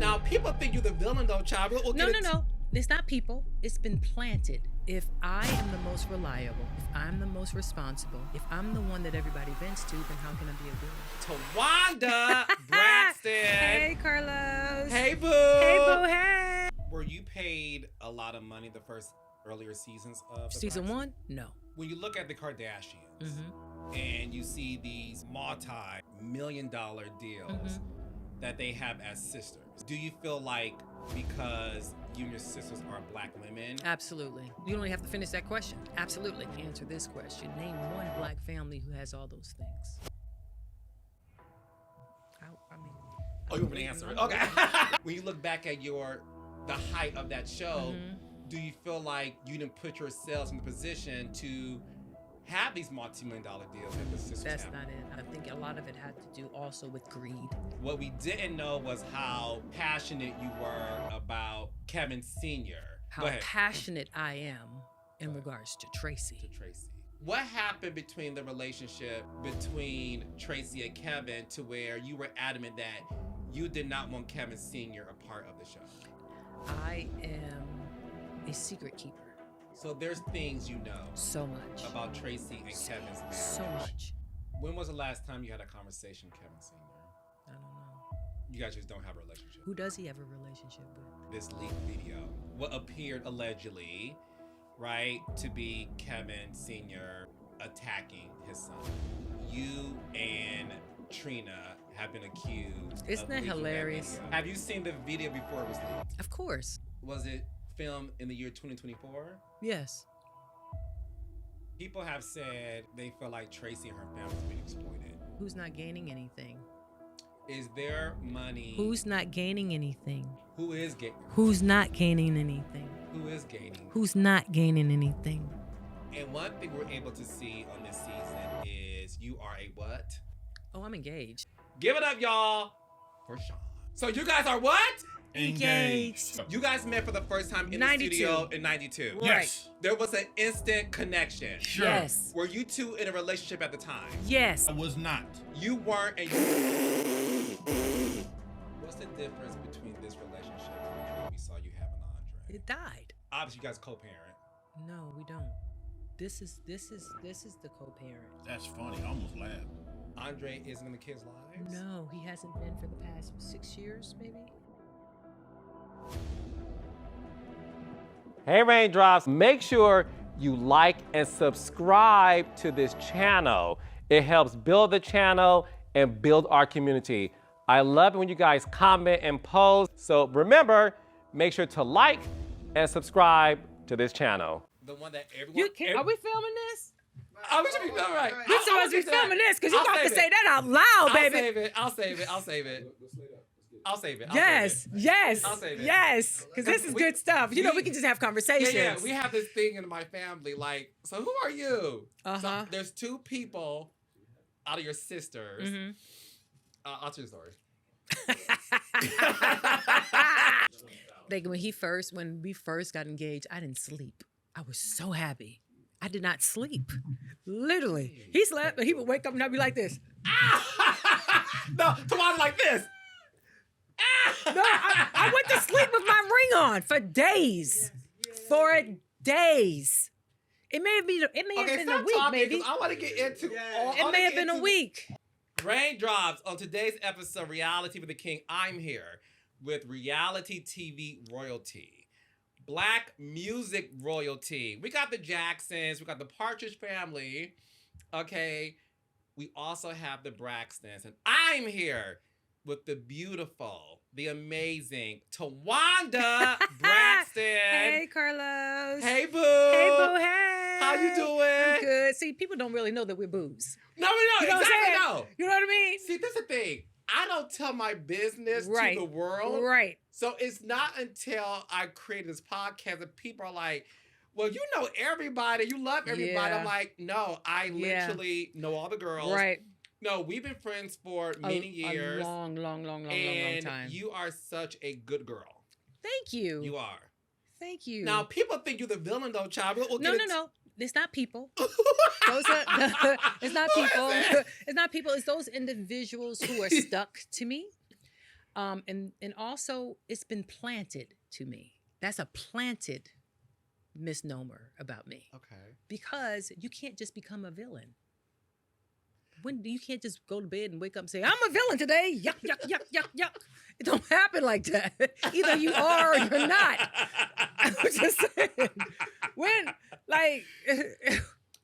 Now, people think you're the villain, though, child. No. It's not people. It's been planted. If I am the most reliable, if I'm the most responsible, if I'm the one that everybody vents to, then how can I be a villain? TOWANDA Braxton. Hey, Carlos. Hey, boo. Hey, boo. Hey. Were you paid a lot of money the first earlier seasons of Season 1? No. When you look at the Kardashians and you see these multi-million-dollar deals that they have as sisters, do you feel like because you and your sisters are Black women? Absolutely. You don't even have to finish that question. Absolutely. Answer this question. Name one Black family who has all those things. Oh, you want me to answer it? Okay. When you look back at the height of that show, do you feel like you didn't put yourselves in the position to have these multi-million-dollar deals that the sisters That's have? not it. I think a lot of it had to do also with greed. What we didn't know was how passionate you were about Kevin Sr. How passionate I am in regards to Tracy. What happened between the relationship between Tracy and Kevin to where you were adamant that you did not want Kevin Sr. a part of the show? I am a secret keeper. So there's things you know so much about Tracy and Kevin's marriage. So much. When was the last time you had a conversation with Kevin Sr.? I don't know. You guys just don't have a relationship. Who does he have a relationship with? This leaked video, what appeared allegedly, right, to be Kevin Sr. attacking his son. You and Trina have been accused. Isn't that hilarious? That have you seen the video before it was leaked? Of course. Was it filmed in the year 2024? Yes. People have said they feel like Tracy and her family's been exploited. Who's not gaining anything? Is there money? Who's not gaining anything? Who is gaining? Who's not gaining anything? Who is gaining? Who's not gaining anything? And one thing we're able to see on this season is you are a what? Oh, I'm engaged. Give it up, y'all, for Sean. So you guys are what? Engaged. You guys met for the first time in 92. the studio in 92. Yes. There was an instant connection. Sure. Yes. Were you two in a relationship at the time? Yes. I was not. You weren't, and you... What's the difference between this relationship and what we saw you having Andre? It died. Obviously, you guys co-parent. No, we don't. This is the co-parent. That's funny. I almost laughed. Andre isn't in the kids' lives? No, he hasn't been for the past 6 years, maybe. Hey Raindrops, make sure you like and subscribe to this channel. It helps build the channel and build our community. I love it when you guys comment and post. So remember, make sure to like and subscribe to this channel. The one that everyone... Are we filming this? Oh, we should be filming right. We're supposed to be filming this because you got to say that out loud, baby. I'll save it. Yes. I'll save it. Yes. Because this is good stuff. You know, we can just have conversations. Yeah, we have this thing in my family, like, so who are you? So there's 2 people out of your sisters. I'll tell you a story. Like when we first got engaged, I didn't sleep. I was so happy. I did not sleep. Literally. He slept, but he would wake up and I'd be like this. No, Tawanda like this. No, I went to sleep with my ring on for days. For days. It may have been a week, maybe. I want to get into It may have been a week. Raindrops on today's episode, Reality with the King. I'm here with reality TV royalty, Black music royalty. We got the Jacksons, we got the Partridge Family. Okay, we also have the Braxtons, and I'm here with the beautiful, the amazing TOWANDA Braxton. Hey, Carlos. Hey, boo. Hey, boo. Hey. How you doing? I'm good. See, people don't really know that we're boos. No, we don't. You know Exactly. what I'm saying? You know what I mean? See, this is the thing. I don't tell my business Right. to the world. Right. So it's not until I created this podcast that people are like, well, you know everybody. You love everybody. Yeah. I'm like, no, I literally know all the girls. Right. No, we've been friends for many years. A long time. And you are such a good girl. Thank you. You are. Thank you. Now, people think you're the villain, though, child. No. It's not people. It's not people. It's not people. It's those individuals who are stuck to me. And also it's been planted to me. That's a planted misnomer about me. Okay. Because you can't just become a villain. You can't just go to bed and wake up and say, I'm a villain today. Yuck, yuck, yuck, yuck, yuck. It don't happen like that. Either you are or you're not. I'm just saying. When, like...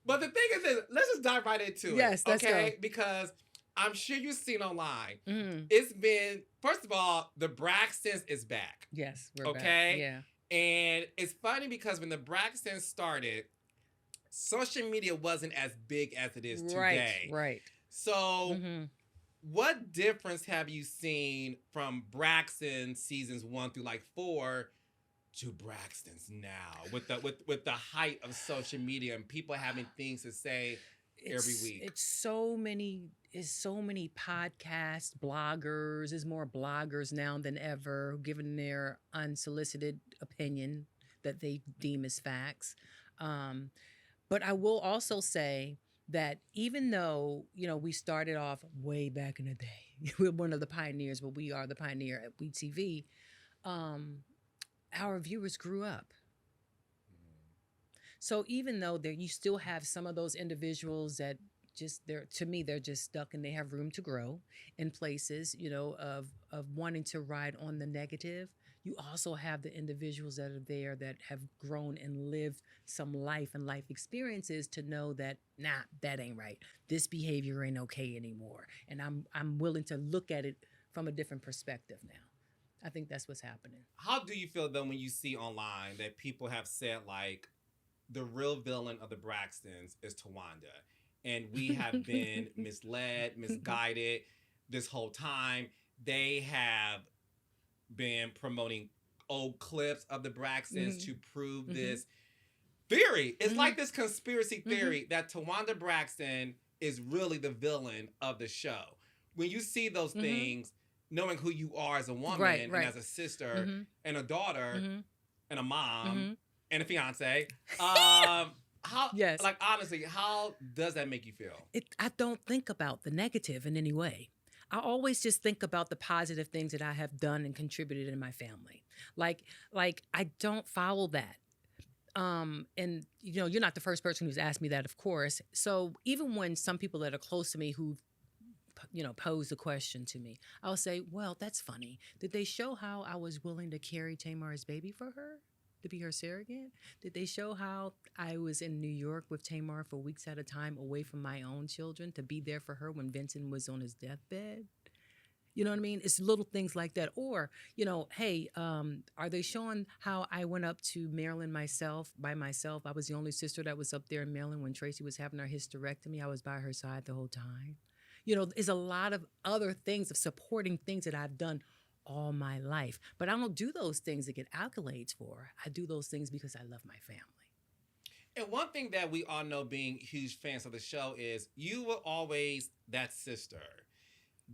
But the thing is this, let's just dive right into it. Yes, let's okay? go. Because I'm sure you've seen online. Mm. It's been, first of all, the Braxtons is back. Yes, we're back. Okay? Yeah. And it's funny because when the Braxtons started, social media wasn't as big as it is today. Right. So, what difference have you seen from Braxton seasons 1 through like 4 to Braxton's now with the height of social media and people having things to say every week? It's so many podcasts, bloggers. There's more bloggers now than ever giving their unsolicited opinion that they deem as facts. But I will also say that even though, we started off way back in the day, we're one of the pioneers, but we are the pioneer at WeTV, our viewers grew up. So even though you still have some of those individuals that they're just stuck and they have room to grow in places, of wanting to ride on the negative. You also have the individuals that are there that have grown and lived some life and life experiences to know that, that ain't right. This behavior ain't okay anymore. And I'm willing to look at it from a different perspective now. I think that's what's happening. How do you feel though when you see online that people have said like the real villain of the Braxtons is Towanda, and we have been misled, misguided this whole time? They have been promoting old clips of the Braxtons to prove this theory. It's like this conspiracy theory that Towanda Braxton is really the villain of the show. When you see those things, knowing who you are as a woman and as a sister and a daughter and a mom and a fiance, honestly, how does that make you feel? I don't think about the negative in any way. I always just think about the positive things that I have done and contributed in my family. Like I don't follow that. And you're not the first person who's asked me that, of course. So even when some people that are close to me who pose the question to me, I'll say, well, that's funny. Did they show how I was willing to carry Tamar's baby for her? To be her surrogate? Did they show how I was in New York with Tamar for weeks at a time away from my own children to be there for her when Vincent was on his deathbed? You know what I mean? It's little things like that. Or, hey, are they showing how I went up to Maryland by myself? I was the only sister that was up there in Maryland when Tracy was having her hysterectomy. I was by her side the whole time. There's a lot of other things of supporting things that I've done all my life. But I don't do those things to get accolades for. I do those things because I love my family. And one thing that we all know being huge fans of the show is you were always that sister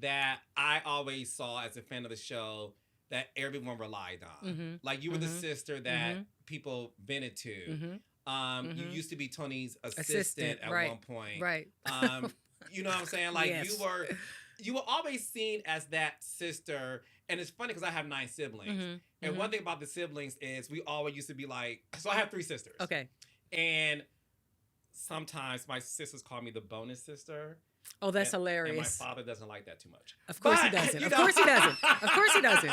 that I always saw as a fan of the show that everyone relied on. Like you were the sister that people vented to. You used to be Tony's assistant at one point. Right. You know what I'm saying? Like yes. you were always seen as that sister. And it's funny because I have 9 siblings. And one thing about the siblings is we always used to be like, so I have 3 sisters. Okay. And sometimes my sisters call me the bonus sister. Oh, that's hilarious. And my father doesn't like that too much. Of course he doesn't. Of course he doesn't. Of course he doesn't.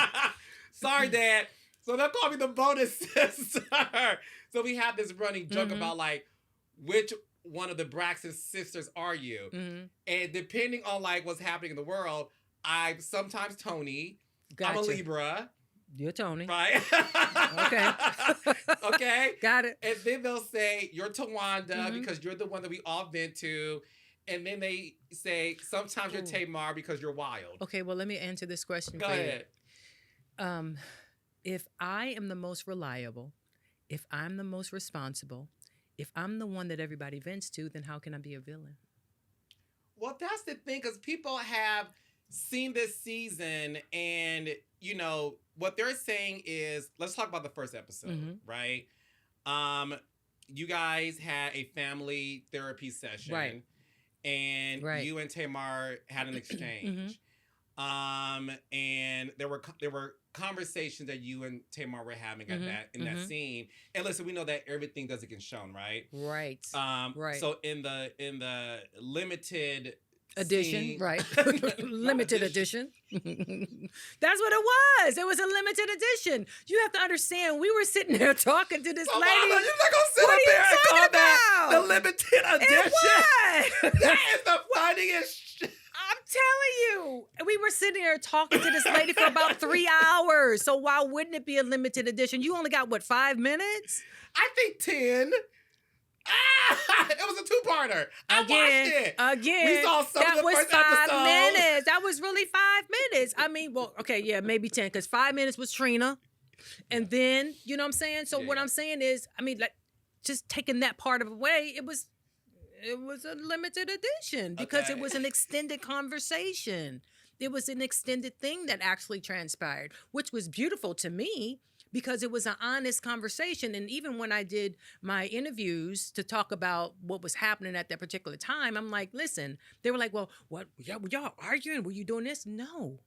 Sorry, Dad. So they'll call me the bonus sister. So we have this running joke about like, which one of the Braxton sisters are you? And depending on like what's happening in the world, I'm sometimes Tony. Gotcha. I'm a Libra. You're Tony. Right? Okay. Okay? Got it. And then they'll say, you're Towanda because you're the one that we all vent to. And then they say, sometimes you're Tamar because you're wild. Okay, well, let me answer this question Go for ahead. you. If I am the most reliable, if I'm the most responsible, if I'm the one that everybody vents to, then how can I be a villain? Well, that's the thing, because people have seen this season and, what they're saying is, let's talk about the first episode, right? You guys had a family therapy session. Right. And you and Tamar had an exchange. And there were conversations that you and Tamar were having at that scene. And listen, we know that everything doesn't get shown, right? Right. Right. So in the limited edition, scene, right? Limited edition. That's what it was. It was a limited edition. You have to understand. We were sitting there talking to this lady. You're not gonna sit up there and call that the limited edition. That is the funniest. I'm telling you, we were sitting there talking to this lady for about 3 hours. So why wouldn't it be a limited edition? You only got, what, 5 minutes? I think 10. It was a two-parter. I watched it. Again. We saw some of the first 5 episode. minutes. That was really 5 minutes. I mean, well, okay, yeah, maybe 10, because 5 minutes was Trina. And then, you know what I'm saying? So what I'm saying is, I mean, like, just taking that part of away, it was a limited edition because it was an extended conversation. It was an extended thing that actually transpired, which was beautiful to me because it was an honest conversation. And even when I did my interviews to talk about what was happening at that particular time, I'm like, listen, they were like, well, what? Yeah, were y'all arguing? Were you doing this? No.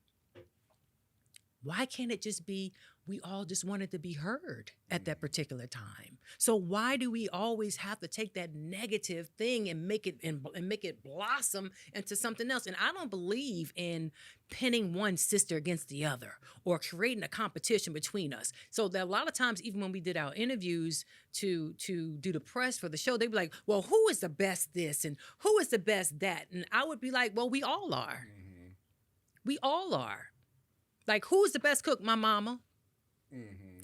Why can't it just be we all just wanted to be heard at that particular time? So why do we always have to take that negative thing and make it blossom into something else? And I don't believe in pinning one sister against the other or creating a competition between us. So that a lot of times, even when we did our interviews to do the press for the show, they'd be like, well, who is the best this and who is the best that? And I would be like, well, we all are. Mm-hmm. We all are. Like, who's the best cook? My mama.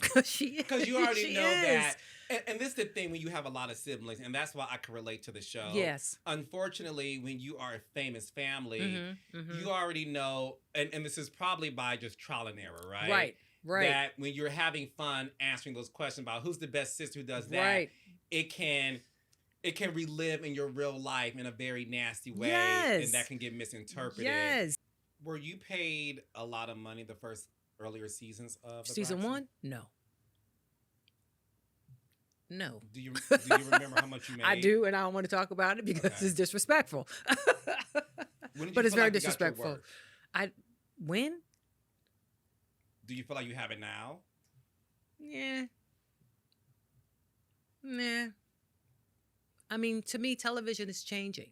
Because you already know that. And this is the thing when you have a lot of siblings, and that's why I can relate to the show. Yes. Unfortunately, when you are a famous family, you already know, and this is probably by just trial and error, right? Right. That when you're having fun answering those questions about who's the best sister who does that, it can relive in your real life in a very nasty way, and that can get misinterpreted. Yes. Were you paid a lot of money the first earlier seasons of season one? No. Do you remember how much you made? I do, and I don't want to talk about it because it's disrespectful. But it's very disrespectful. When? Do you feel like you have it now? Yeah. Nah. I mean, to me, television is changing.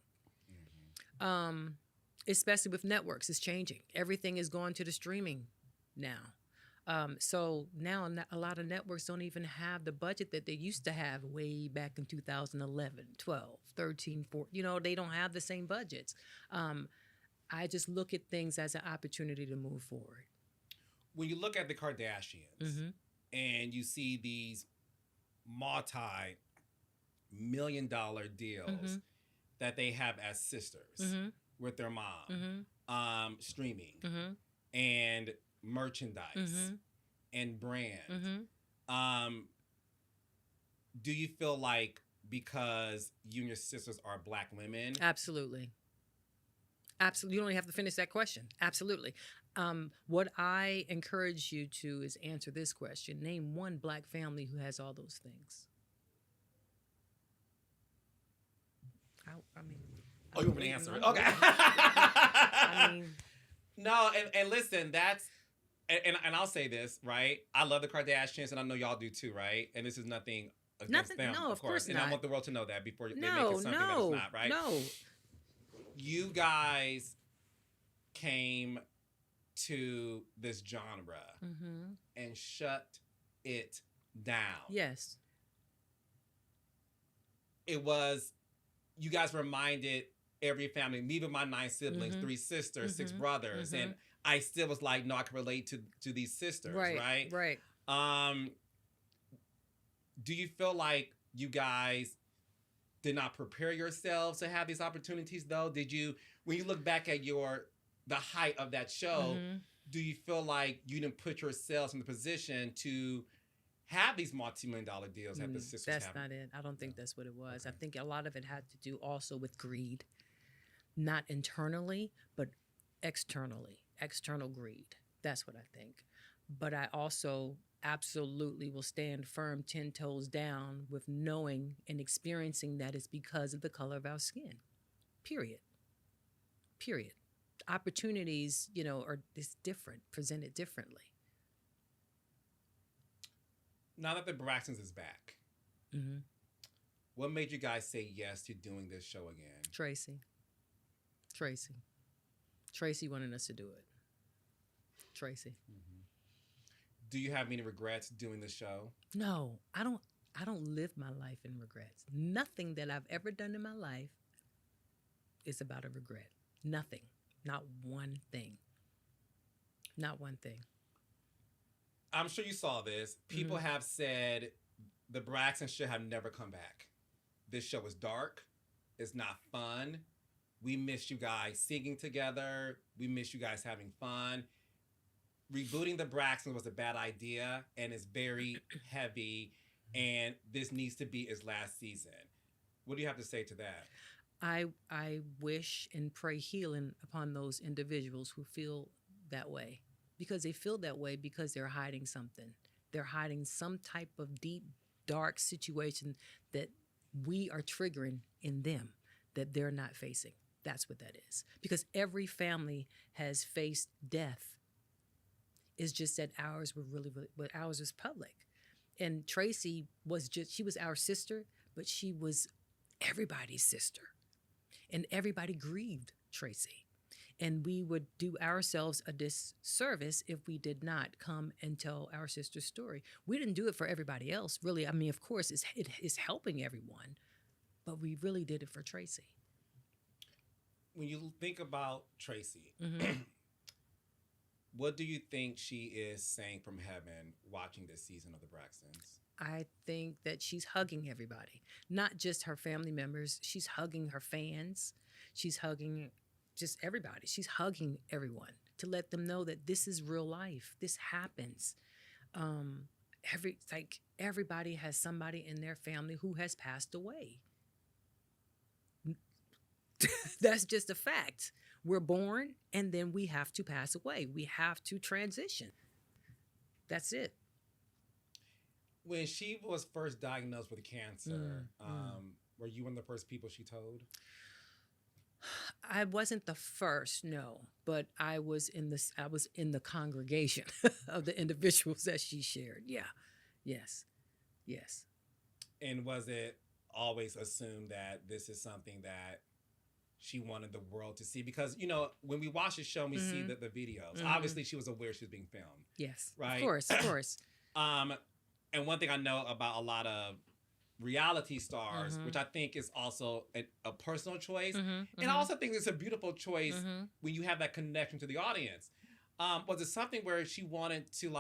Especially with networks, it's changing. Everything is going to the streaming now. So now a lot of networks don't even have the budget that they used to have way back in 2011, 12, 13, 14. You know, they don't have the same budgets. I just look at things as an opportunity to move forward. When you look at the Kardashians and you see these multi-million-dollar deals that they have as sisters with their mom, streaming and merchandise and brand. Do you feel like because you and your sisters are Black women? Absolutely. Absolutely. You don't even have to finish that question. Absolutely. What I encourage you to is answer this question. Name one Black family who has all those things. I mean... Oh, you want me to answer it? Okay. I mean... No, and listen, that's... And I'll say this, right? I love the Kardashians, and I know y'all do too, right? And this is nothing against them, no, of course not. And I want the world to know that before they make it something that it's not, right? No. You guys came to this genre and shut it down. Yes. It was... You guys reminded every family, even my 9 siblings, 3 sisters, 6 brothers, and I still was like, no, I can relate to these sisters, right? Right. Do you feel like you guys did not prepare yourselves to have these opportunities, though? Did you, when you look back at the height of that show, do you feel like you didn't put yourselves in the position to have these multi-million-dollar deals that the sisters have? That's not it. I don't think that's what it was. Okay. I think a lot of it had to do also with greed. Not internally, but externally. External greed. That's what I think. But I also absolutely will stand firm 10 toes down with knowing and experiencing that it's because of the color of our skin. Period. opportunities, are it's different, presented differently. Now that the Braxtons is back, Mm-hmm. what made you guys say yes to doing this show again? Tracy. Tracy wanted us to do it. Tracy. Mm-hmm. Do you have any regrets doing the show? No, I don't. I don't live my life in regrets. Nothing that I've ever done in my life is about a regret. Nothing. Not one thing. Not one thing. I'm sure you saw this. People have said the Braxtons should have never come back. This show is dark. It's not fun. We miss you guys singing together. We miss you guys having fun. Rebooting the Braxtons was a bad idea, and it's very heavy, and this needs to be its last season. What do you have to say to that? I wish and pray healing upon those individuals who feel that way, because they feel that way because they're hiding something. They're hiding some type of deep, dark situation that we are triggering in them that they're not facing. That's what that is. Because every family has faced death. It's just that ours were but ours was public. And Tracy she was our sister, but she was everybody's sister. And everybody grieved Tracy. And we would do ourselves a disservice if we did not come and tell our sister's story. We didn't do it for everybody else, really. I mean, of course, it is helping everyone, but we really did it for Tracy. When you think about Tracy, Mm-hmm. what do you think she is saying from heaven watching this season of the Braxtons? I think that she's hugging everybody, not just her family members. She's hugging her fans. She's hugging just everybody. She's hugging everyone to let them know that this is real life. This happens. Everybody has somebody in their family who has passed away. That's just a fact. We're born and then we have to pass away. We have to transition. That's it. When she was first diagnosed with cancer, were you one of the first people she told? I wasn't the first, no, but I was in the congregation of the individuals that she shared. Yeah. Yes. And was it always assumed that this is something that she wanted the world to see? Because, when we watch the show and we see the videos, obviously she was aware she was being filmed. Yes. Right? Of course. And one thing I know about a lot of reality stars, which I think is also a personal choice, and I also think it's a beautiful choice when you have that connection to the audience. Was it something where she wanted to,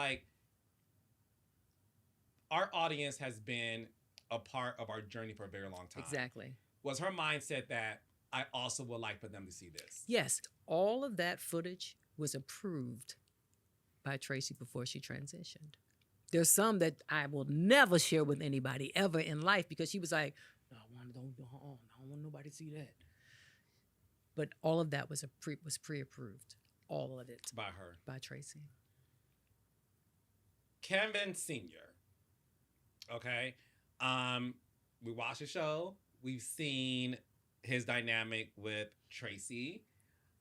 our audience has been a part of our journey for a very long time. Exactly. Was her mindset that I also would like for them to see this? Yes. All of that footage was approved by Tracy before she transitioned. There's some that I will never share with anybody ever in life because she was like, no, I don't want nobody to see that. But all of that was pre-approved. All of it. By her. By Tracy. Kevin Sr. Okay. We watched the show. We've seen his dynamic with Tracy.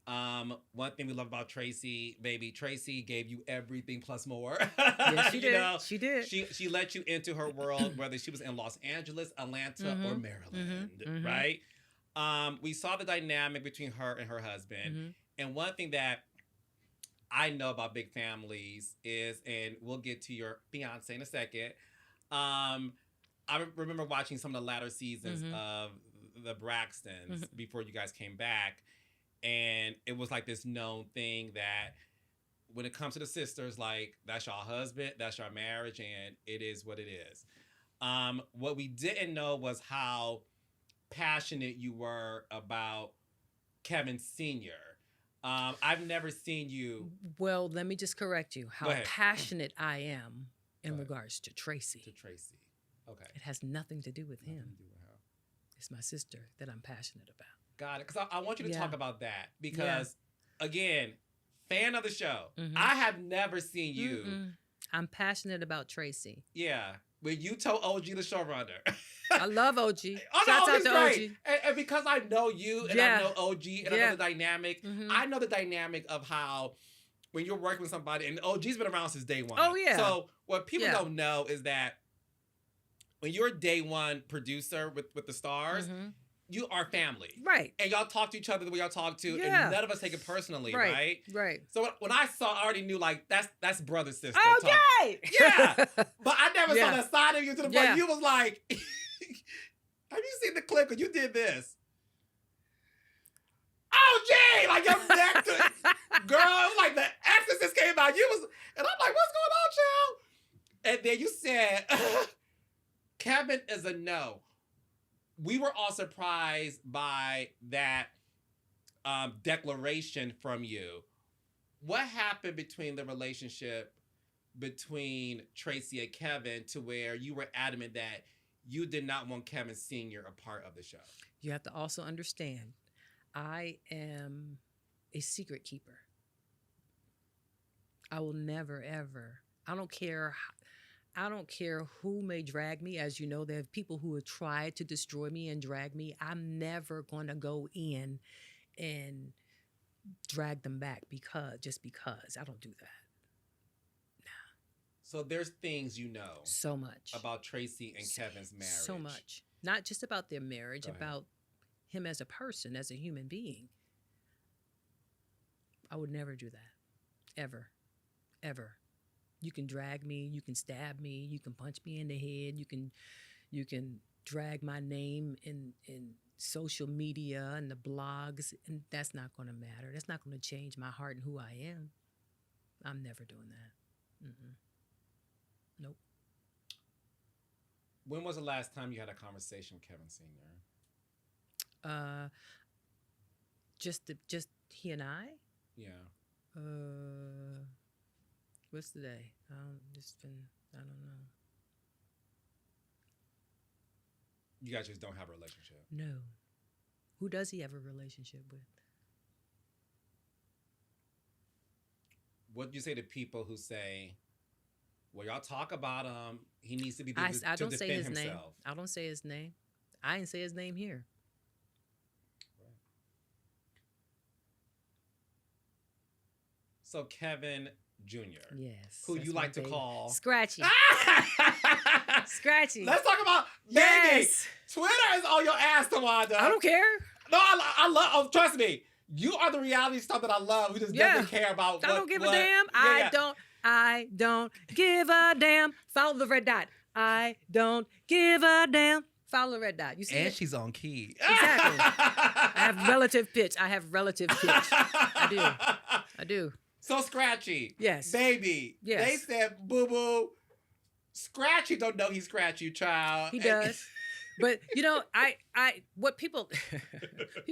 One thing we love about Tracy, baby, Tracy gave you everything plus more. Yes, she did. She did. She let you into her world, whether she was in Los Angeles, Atlanta, or Maryland, right? We saw the dynamic between her and her husband. And one thing that I know about big families is, and we'll get to your fiance in a second, I remember watching some of the latter seasons of the Braxtons before you guys came back. And it was like this known thing that when it comes to the sisters, that's your husband, that's your marriage, and it is what it is. What we didn't know was how passionate you were about Kevin Sr. I've never seen you. Well, let me just correct you. How passionate I am in regards to Tracy. To Tracy. Okay. It has nothing to do with him. Nothing to do with her. It's my sister that I'm passionate about. Got it. Because I want you to talk about that. Because, again, fan of the show. I have never seen you. I'm passionate about Tracy. Yeah. when you told OG the showrunner. I love OG. Oh, Shouts no, out to great. OG. And because I know you and I know OG and I know the dynamic, I know the dynamic of how when you're working with somebody, and OG's been around since day one. Oh, yeah. So what people don't know is that when you're a day one producer with the stars, you are family. Right. And y'all talk to each other the way y'all talk to, and none of us take it personally, right? Right. So when I saw, I already knew, like, that's brother, sister. Okay! Yeah. But I never saw that side of you to the point you was like, have you seen the clip? Because you did this. Oh, gee! Like, your neck to... Girl, it was like the Exorcist came out. You was... And I'm like, what's going on, child? And then you said, Kevin is a no. We were all surprised by that declaration from you. What happened between the relationship between Tracy and Kevin to where you were adamant that you did not want Kevin Sr. a part of the show? You have to also understand, I am a secret keeper. I will never, ever. I don't care who may drag me. As you know, there are people who have tried to destroy me and drag me. I'm never going to go in and drag them back just because. I don't do that. Nah. So there's things so much about Tracy and Kevin's marriage. So much. Not just about their marriage, about him as a person, as a human being. I would never do that. Ever. Ever. You can drag me, you can stab me, you can punch me in the head, you can drag my name in social media and the blogs, and that's not going to matter. That's not going to change my heart and who I am. I'm never doing that. Nope. When was the last time you had a conversation with Kevin Sr.? Just he and I? Yeah. What's the day? I don't know. You guys just don't have a relationship? No. Who does he have a relationship with? What do you say to people who say, well, y'all talk about him, he needs to be able I to don't defend say his himself? Name. I don't say his name. I didn't say his name here. Right. So Kevin Jr. Yes. Who you like to call Scratchy. Scratchy. Let's talk about baby. Twitter is on your ass, Tawanda. I don't care. No, I love. Oh, trust me. You are the reality star that I love. Who just doesn't care about. I don't give a damn. I don't give a damn. Follow the red dot. I don't give a damn. Follow the red dot. You see? And she's on key. Exactly. I have relative pitch. I do. So Scratchy. Yes. Baby. Yes. They said boo boo. Scratchy don't know he's Scratchy, child. He does. But what people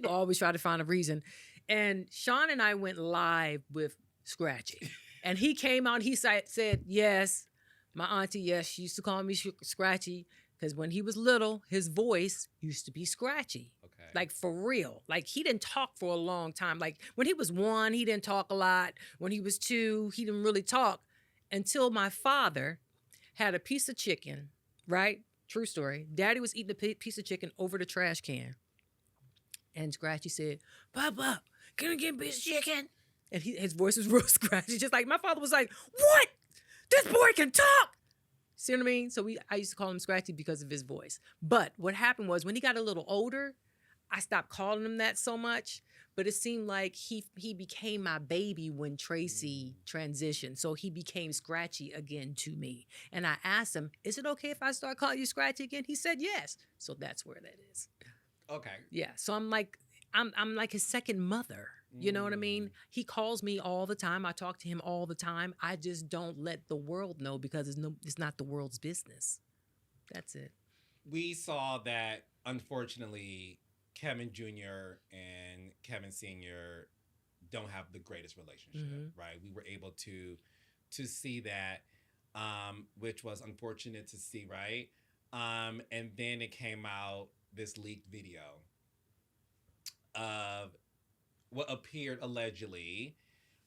always try to find a reason. And Sean and I went live with Scratchy. And he came out, he said, yes, my auntie, yes, she used to call me Scratchy. Because when he was little, his voice used to be scratchy. Okay. Like, for real. Like, he didn't talk for a long time. Like, when he was 1, he didn't talk a lot. When he was 2, he didn't really talk. Until my father had a piece of chicken, right? True story. Daddy was eating a piece of chicken over the trash can. And Scratchy said, Papa, can I get a piece of chicken? And his voice was real scratchy. Just like, my father was like, what? This boy can talk. See what I mean? So I used to call him Scratchy because of his voice. But what happened was when he got a little older, I stopped calling him that so much. But it seemed like he became my baby when Tracy transitioned. So he became Scratchy again to me. And I asked him, is it okay if I start calling you Scratchy again? He said yes. So that's where that is. Okay. Yeah. So I'm like his second mother. You know what I mean? He calls me all the time. I talk to him all the time. I just don't let the world know because it's not the world's business. That's it. We saw that, unfortunately, Kevin Jr. and Kevin Sr. don't have the greatest relationship, right? We were able to see that, which was unfortunate to see, right? And then it came out, this leaked video of what appeared allegedly,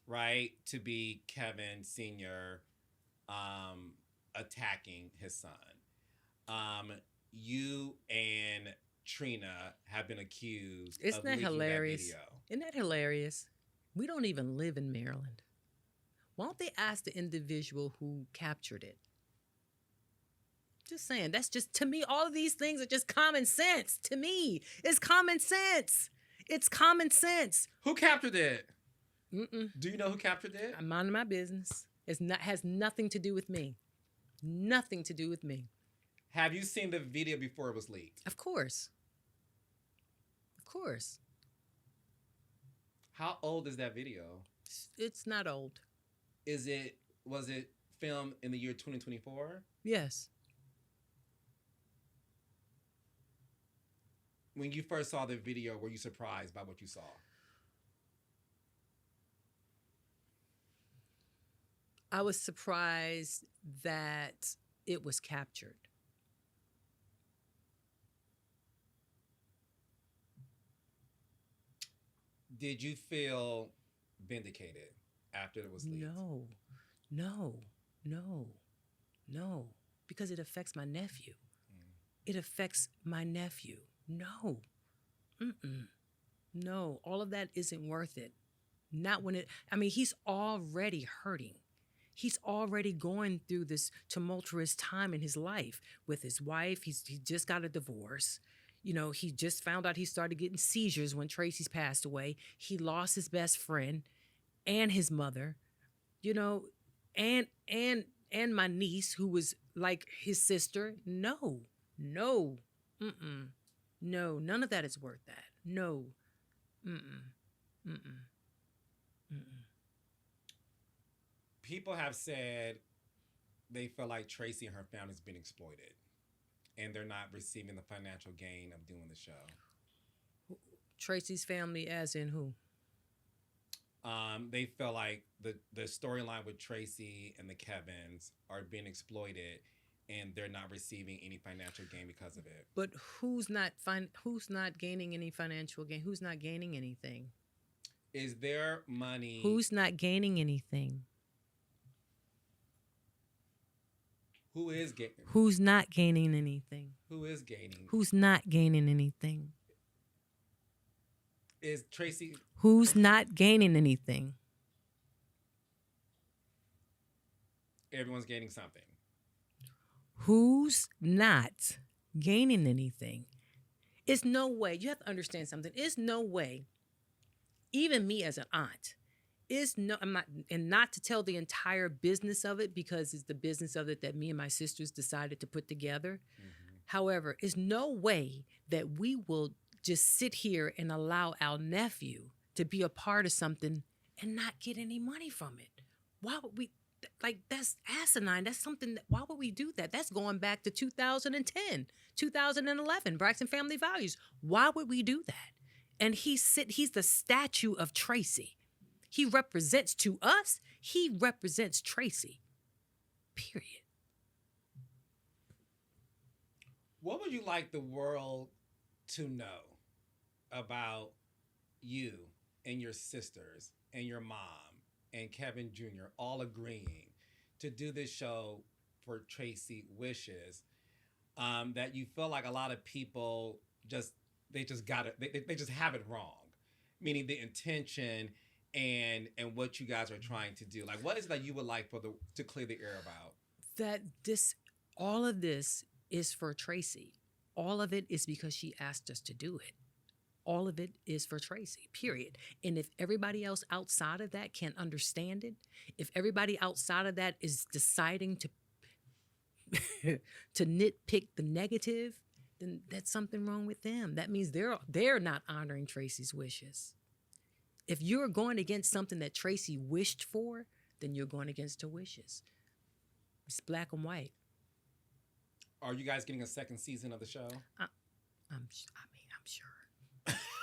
right, to be Kevin Sr. Attacking his son. you and Trina have been accused Isn't of that leaking hilarious? that video. Isn't that hilarious? We don't even live in Maryland. Why don't they ask the individual who captured it? Just saying. That's just, to me, all of these things are just common sense. To me, it's common sense. It's common sense. Who captured it? Mm-mm. Do you know who captured it? I'm minding my business. It's not, has nothing to do with me. Nothing to do with me. Have you seen the video before it was leaked? Of course. Of course. How old is that video? It's not old. Was it filmed in the year 2024? Yes. When you first saw the video, were you surprised by what you saw? I was surprised that it was captured. Did you feel vindicated after it was leaked? No. Because it affects my nephew. It affects my nephew. No. No. All of that isn't worth it. Not when he's already hurting. He's already going through this tumultuous time in his life with his wife. He just got a divorce. You know, he just found out he started getting seizures when Tracy's passed away. He lost his best friend and his mother, you know, and my niece, who was like his sister. No, none of that is worth that. No. People have said they feel like Tracy and her family's been exploited and they're not receiving the financial gain of doing the show. Tracy's family as in who? They feel like the storyline with Tracy and the Kevins are being exploited and they're not receiving any financial gain because of it. But who's not gaining any financial gain? Who's not gaining anything? Is there money? Who's not gaining anything? Who is gaining? Who's not gaining anything? Who is gaining? Who's not gaining anything? Is Tracy? Who's not gaining anything? Everyone's gaining something. Who's not gaining anything? It's no way. You have to understand something. It's no way. Even me as an aunt, I'm not, and not to tell the entire business of it because it's the business of it that me and my sisters decided to put together. Mm-hmm. However, it's no way that we will just sit here and allow our nephew to be a part of something and not get any money from it. Why would we? Like, that's asinine. That's something that, why would we do that? That's going back to 2010, 2011, Braxton Family Values. Why would we do that? And he's the statue of Tracy. He represents to us, he represents Tracy. Period. What would you like the world to know about you and your sisters and your mom and Kevin Jr. all agreeing to do this show for Tracy wishes, that you feel like a lot of people they just have it wrong, meaning the intention and what you guys are trying to do? Like, what is it that you would like to clear the air about? That all of this is for Tracy. All of it is because she asked us to do it. All of it is for Tracy, period. And if everybody else outside of that can't understand it, if everybody outside of that is deciding to nitpick the negative, then that's something wrong with them. That means they're not honoring Tracy's wishes. If you're going against something that Tracy wished for, then you're going against her wishes. It's black and white. Are you guys getting a second season of the show? I'm sure.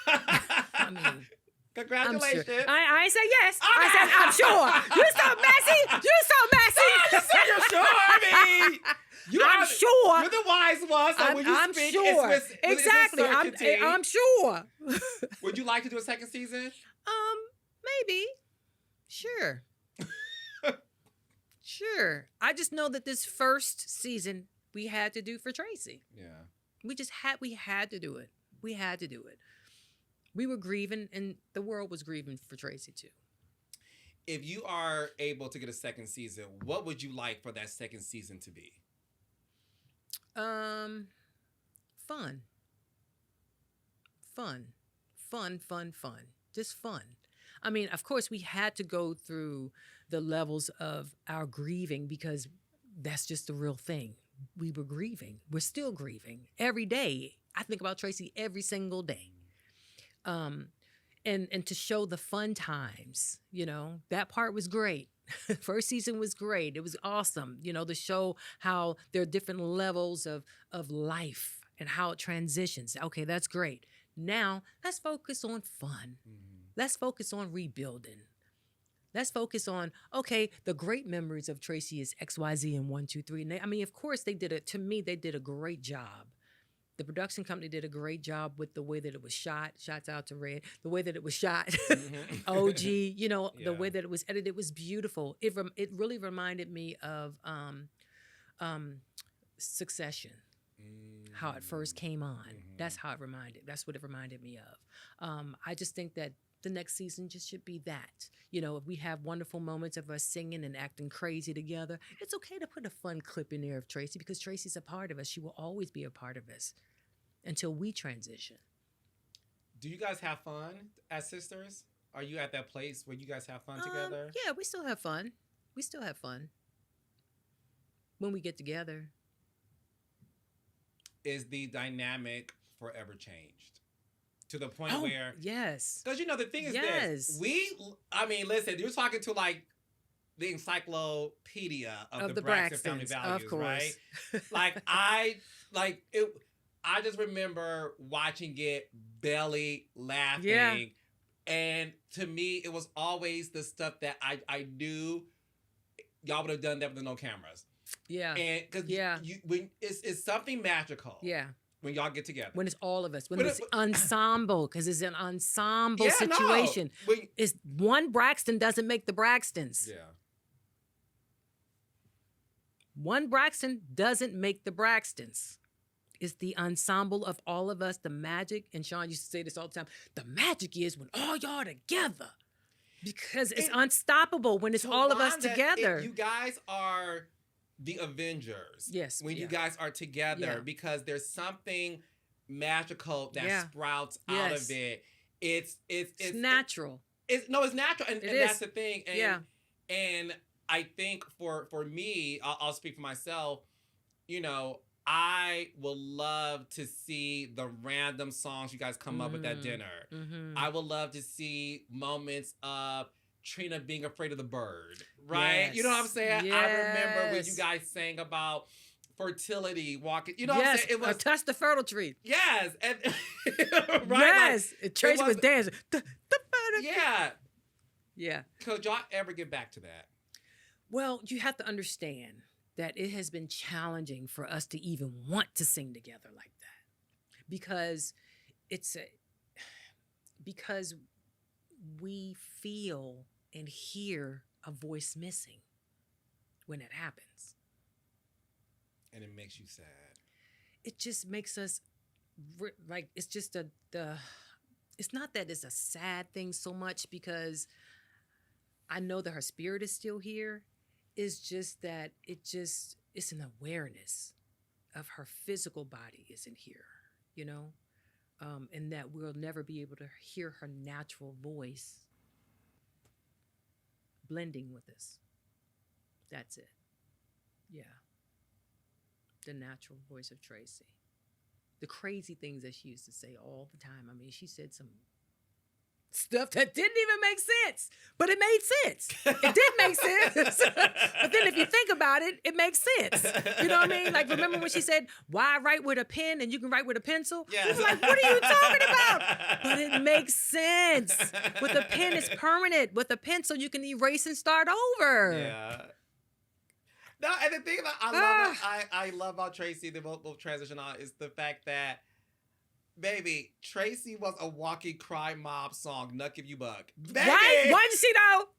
I mean, congratulations. Sure. I said yes. I said I'm sure. You're so messy. You said you're sure. I mean, I'm sure. You're the wise one. So when you speak, sure. It's with Exactly. I'm sure. Would you like to do a second season? Maybe. Sure. Sure. I just know that this first season we had to do for Tracy. Yeah. We had to do it. We had to do it. We were grieving, and the world was grieving for Tracy too. If you are able to get a second season, what would you like for that second season to be? Fun. Just fun. I mean, of course, we had to go through the levels of our grieving because that's just the real thing. We were grieving. We're still grieving every day. I think about Tracy every single day. And to show the fun times, that part was great. First season was great. It was awesome, to show how there are different levels of life and how it transitions. Okay, that's great. Now, let's focus on fun. Mm-hmm. Let's focus on rebuilding. Let's focus on, okay, the great memories of Tracy is XYZ and 1, 2, 3. And I mean, of course, they did a great job. The production company did a great job with the way that it was shot. Shots out to Red. The way that it was shot. Mm-hmm. OG, the way that it was edited was beautiful. It really reminded me of Succession. How it first came on. Mm-hmm. That's what it reminded me of. I just think that the next season just should be that. If we have wonderful moments of us singing and acting crazy together, it's okay to put a fun clip in there of Tracy because Tracy's a part of us. She will always be a part of us until we transition. Do you guys have fun as sisters? Are you at that place where you guys have fun together? Yeah, we still have fun. When we get together. Is the dynamic forever changed? To the point where... Yes. Because, the thing is this. Listen, you're talking to, the encyclopedia of the Braxton family values, of course. Right? I just remember watching it, belly laughing. Yeah. And to me, it was always the stuff that I knew y'all would have done that with no cameras. Yeah. And because it's something magical. Yeah. When y'all get together. When it's all of us. When it's ensemble. Because it's an ensemble situation. No. It's one Braxton doesn't make the Braxtons. Yeah. One Braxton doesn't make the Braxtons. It's the ensemble of all of us. The magic, and Sean used to say this all the time, the magic is when all y'all together. Because it's unstoppable when it's all of us together. You guys are... the Avengers. Yes. When you guys are together, because there's something magical that sprouts out of it. It's natural. It's natural, and that's the thing. And and I think for me, I'll speak for myself. I will love to see the random songs you guys come up with at dinner. Mm-hmm. I would love to see moments of Trina being afraid of the bird, right? Yes. You know what I'm saying? Yes. I remember when you guys sang about fertility, walking. You know what I'm saying? It was touch the fertile tree. Yes, and right. Yes, Tracy was dancing. Yeah, yeah. Could y'all ever get back to that? Well, you have to understand that it has been challenging for us to even want to sing together like that, because because we feel and hear a voice missing when it happens. And it makes you sad. It just makes us it's just it's not that it's a sad thing so much, because I know that her spirit is still here. It's just that it's an awareness of her physical body isn't here, and that we'll never be able to hear her natural voice blending with us. That's it. Yeah. The natural voice of Tracy. The crazy things that she used to say all the time. I mean, she said some stuff that didn't even make sense, but it made sense. It did make sense. But then if you think about it, it makes sense. You know what I mean? Like, remember when she said, why write with a pen and you can write with a pencil? Yes. We were like, what are you talking about? But it makes sense. With a pen, it's permanent. With a pencil, you can erase and start over. Yeah. No, and the thing that I love about Tracy, the we'll transition on, is the fact that, baby, Tracy was a walking crime mob song, Nuck If You Buck. Baby! Right? Why did you see though?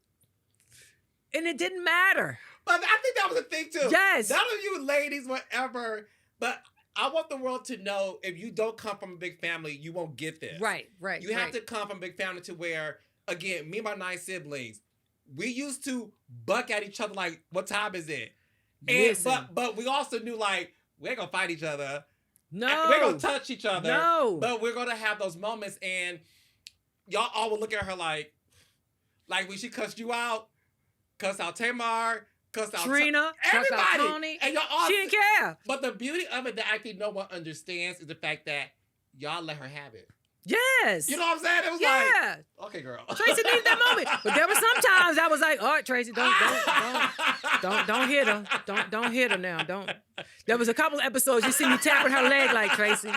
And it didn't matter. But I think that was a thing too. Yes. None of you ladies were ever. But I want the world to know if you don't come from a big family, you won't get this. Right. You have to come from a big family to where, again, me and my 9 siblings, we used to buck at each other like, what time is it? And, but we also knew like, we ain't gonna fight each other. No. We're gonna touch each other. No. But we're gonna have those moments, and y'all all would look at her like when she cussed you out, cussed out Tamar, cussed out Trina, everybody. cussed out Tony. And y'all all, she didn't care. But the beauty of it that I think no one understands is the fact that y'all let her have it. Yes. You know what I'm saying? It was like, okay, girl. Tracy needed that moment. But there were some times I was like, all right, Tracy, don't hit her. Don't hit her now. Don't. There was a couple of episodes you see me tapping her leg like, Tracy.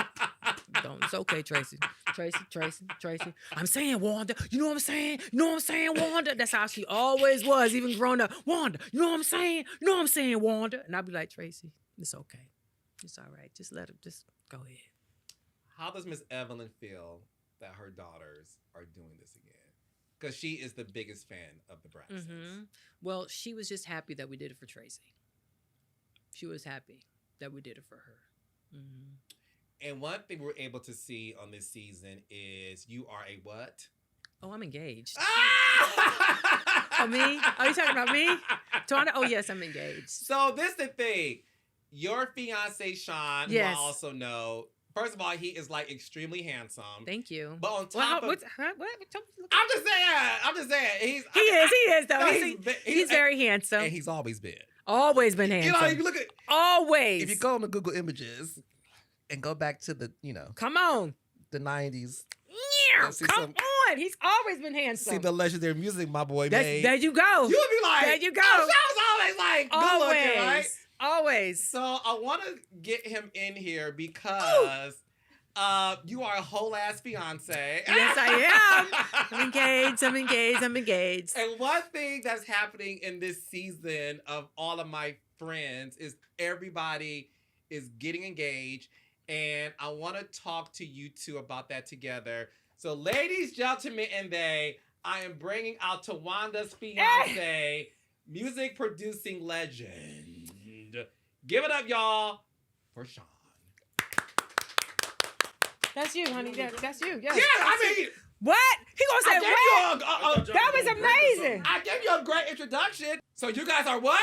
Don't. It's okay, Tracy. Tracy. I'm saying, Wanda. You know what I'm saying? Wanda? That's how she always was, even growing up. Wanda, you know what I'm saying? Wanda? And I'd be like, Tracy, it's okay. It's all right. Just let her, just go ahead. How does Miss Evelyn feel that her daughters are doing this again? Because she is the biggest fan of the Braxtons. Mm-hmm. Well, she was just happy that we did it for Tracy. She was happy that we did it for her. Mm-hmm. And one thing we're able to see on this season is you are a what? Oh, I'm engaged. Oh, me? Are you talking about me? Tawanda? Oh, yes, I'm engaged. So this is the thing. Your fiance, Sean, yes. who I also know, first of all, he is like extremely handsome. Thank you. But on top of... What? I'm just saying. He is though. No, he's very handsome. And he's always been. Always been handsome. You know, if you look at... Always. If you go on the Google Images and go back to the, Come on. The 90s. Come on. He's always been handsome. See the legendary music my boy made. There you go. You would be like... There you go. Oh, Sean was always like good looking, right? Always. So I want to get him in here because you are a whole ass fiance. Yes, I am. I'm engaged. And one thing that's happening in this season of all of my friends is everybody is getting engaged. And I want to talk to you two about that together. So ladies, gentlemen, and I am bringing out Tawanda's fiance, music producing legend. Give it up, y'all, for Sean. That's you, honey. That's you. Yeah, I mean... What? He gonna say what? That was amazing. I gave you a great introduction. So you guys are what?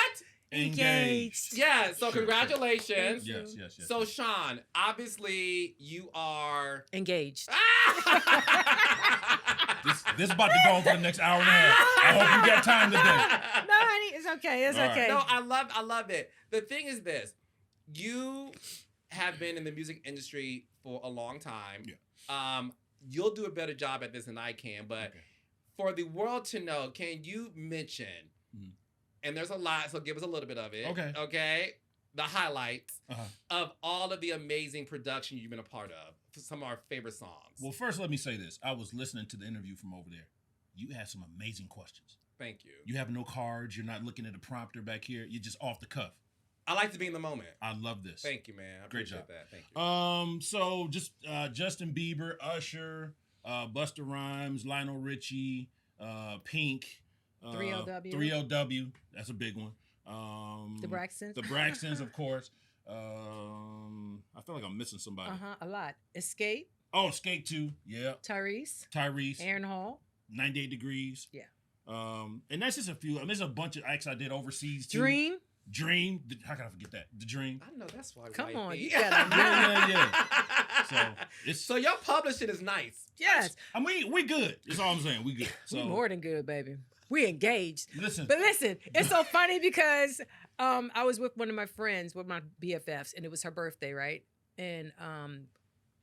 Engaged. Yeah, so congratulations. Yes. So Sean, obviously you are... Engaged. This is about to go on for the next hour and a half. I hope you got time today. No, honey, it's okay. It's All okay. No, I love it. The thing is this. You have been in the music industry for a long time. Yeah. You'll do a better job at this than I can, but for the world to know, can you mention, and there's a lot, so give us a little bit of it. Okay? The highlights of all of the amazing production you've been a part of. Some of our favorite songs. Well, first, let me say this. I was listening to the interview from over there. You had some amazing questions. Thank you. You have no cards. You're not looking at a prompter back here. You're just off the cuff. I like to be in the moment. I love this. Thank you, man. I Great appreciate job. That. Thank you. So just Justin Bieber, Usher, Busta Rhymes, Lionel Richie, Pink, 3LW. 3LW. That's a big one. The Braxtons. The Braxtons, of course. I feel like I'm missing somebody. A lot. Escape. Oh, Escape 2. Yeah. Tyrese. Aaron Hall. 98 Degrees. Yeah. And that's just a few. I mean, there's a bunch of acts I did overseas too. Dream. How can I forget that? The Dream. I know that's why. Come on, me. you gotta Yeah. So your publishing is nice. Yes. I mean, we good. That's all I'm saying. We good. So we more than good, baby. We engaged. Listen, it's so funny because I was with one of my friends, with my BFFs, and it was her birthday, right? And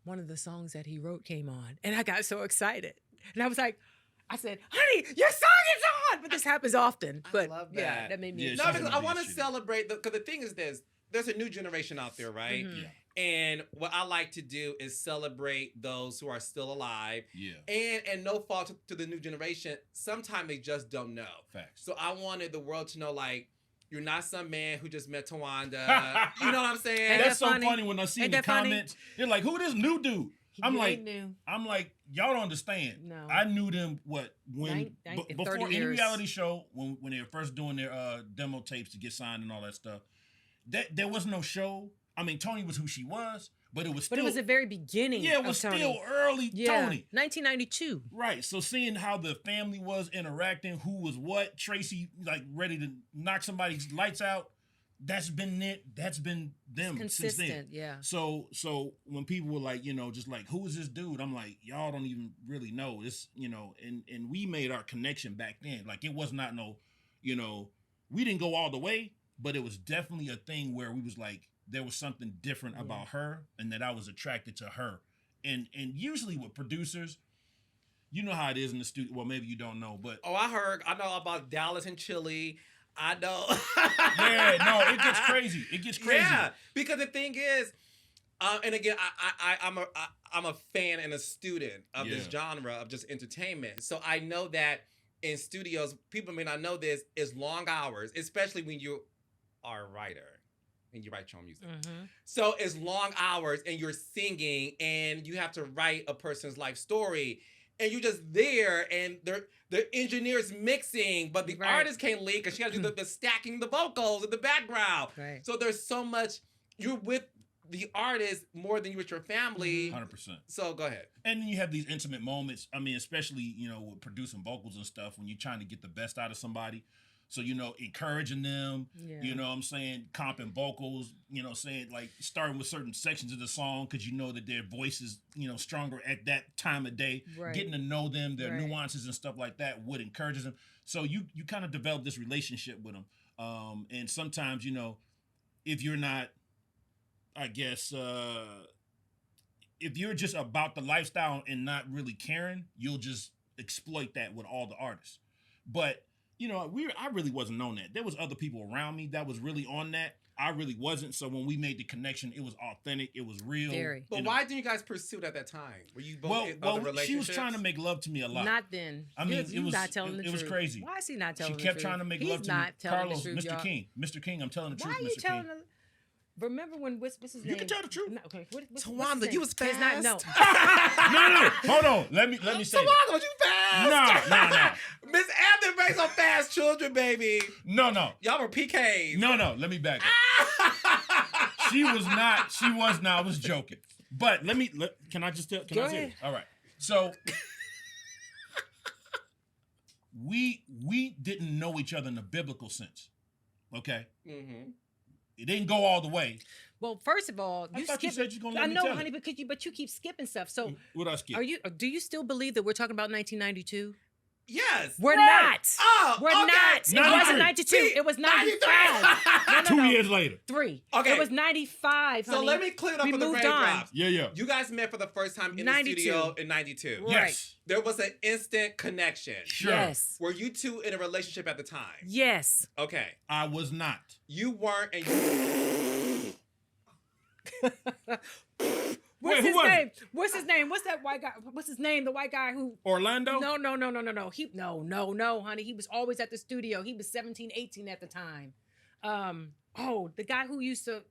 one of the songs that he wrote came on, and I got so excited, and I said, honey, your song is on! But this happens often. But I love that. Yeah, that made me Yeah, No, because I want to celebrate, because the thing is this, there's a new generation out there, right? Mm-hmm. Yeah. And what I like to do is celebrate those who are still alive. Yeah. And no fault to the new generation, sometimes they just don't know. Facts. So I wanted the world to know, like, you're not some man who just met Tawanda. You know what I'm saying? Ain't That's that so funny? funny when I see Ain't the that funny? comments. They're like, who this new dude? I'm You like, ain't new. y'all don't understand. No. I knew them when before 30 any years. reality show when they were first doing their demo tapes to get signed and all that stuff. There was no show. I mean, Tony was who she was, but it was still. But it was the very beginning. Yeah, it was of Tony. still early Tony. 1992. Right. So seeing how the family was interacting, who was what, Tracy like ready to knock somebody's lights out. That's been it. That's been them since then. Yeah. So when people were like, just like, who is this dude? I'm like, y'all don't even really know. It's, and we made our connection back then. Like it was not no, we didn't go all the way, but it was definitely a thing where we was like, there was something different about her and that I was attracted to her. And usually with producers, you know how it is in the studio. Well, maybe you don't know, but. Oh, I know about Dallas and Chile. I know. Yeah, no, it gets crazy. It gets crazy. Yeah, because the thing is, and again, I'm a fan and a student of this genre of just entertainment. So I know that in studios, people may not know this, is long hours, especially when you are a writer and you write your own music. Mm-hmm. So it's long hours and you're singing and you have to write a person's life story. And you're just there, and the engineer's mixing, but the artist can't lead because she got to do the stacking the vocals in the background. Right. So there's so much, you're with the artist more than you're with your family. 100%. So go ahead. And then you have these intimate moments. I mean, especially, with producing vocals and stuff, when you're trying to get the best out of somebody. So, encouraging them, you know what I'm saying, comping vocals, saying like starting with certain sections of the song because you know that their voice is, stronger at that time of day, getting to know them, their nuances and stuff like that, what encourages them. So you kind of develop this relationship with them. And sometimes, if you're not, I guess, if you're just about the lifestyle and not really caring, you'll just exploit that with all the artists. But I really wasn't on that. There was other people around me that was really on that. I really wasn't. So when we made the connection, it was authentic. It was real. Very. But why didn't you guys pursue it at that time? Were you both in other relationships? She was trying to make love to me a lot. Not then. I mean, it was not telling the truth. It was crazy. Why is he not telling the truth? She kept trying to make love to me. Carlos, Mr. King, I'm telling the truth, Why are you telling the Remember when what's his name? You can tell the truth. No, okay, what's Tawanda, you was fast. No. No. Hold on. Let me say. Tawanda, was you fast? No. Miss Abden raised some fast children, baby. No. Y'all were PKs. No. Let me back up. She was not. I was joking. But can I just tell? Can Go I say ahead. it? All right. So we didn't know each other in a biblical sense. Okay. Mm-hmm. It didn't go all the way. Well, first of all, I thought you said you're gonna let me I know, tell honey, it. but you keep skipping stuff. So what I skip? Do you still believe that we're talking about 1992? Yes. We're not. Oh, we're okay. not. It wasn't 92. See, it was 95. No. 2 years later. 3. Okay. It was 95. So honey. let me clear it up We for the moved raindrops. Yeah. You guys met for the first time in 92. the studio in 92. Right. Yes. There was an instant connection. Sure. Yes. Were you two in a relationship at the time? Yes. Okay. I was not. You weren't, and you... What's Who his was name? What's his name? What's that white guy? What's his name? The white guy who... Orlando? No. No, honey. He was always at the studio. He was 17, 18 at the time. The guy who used to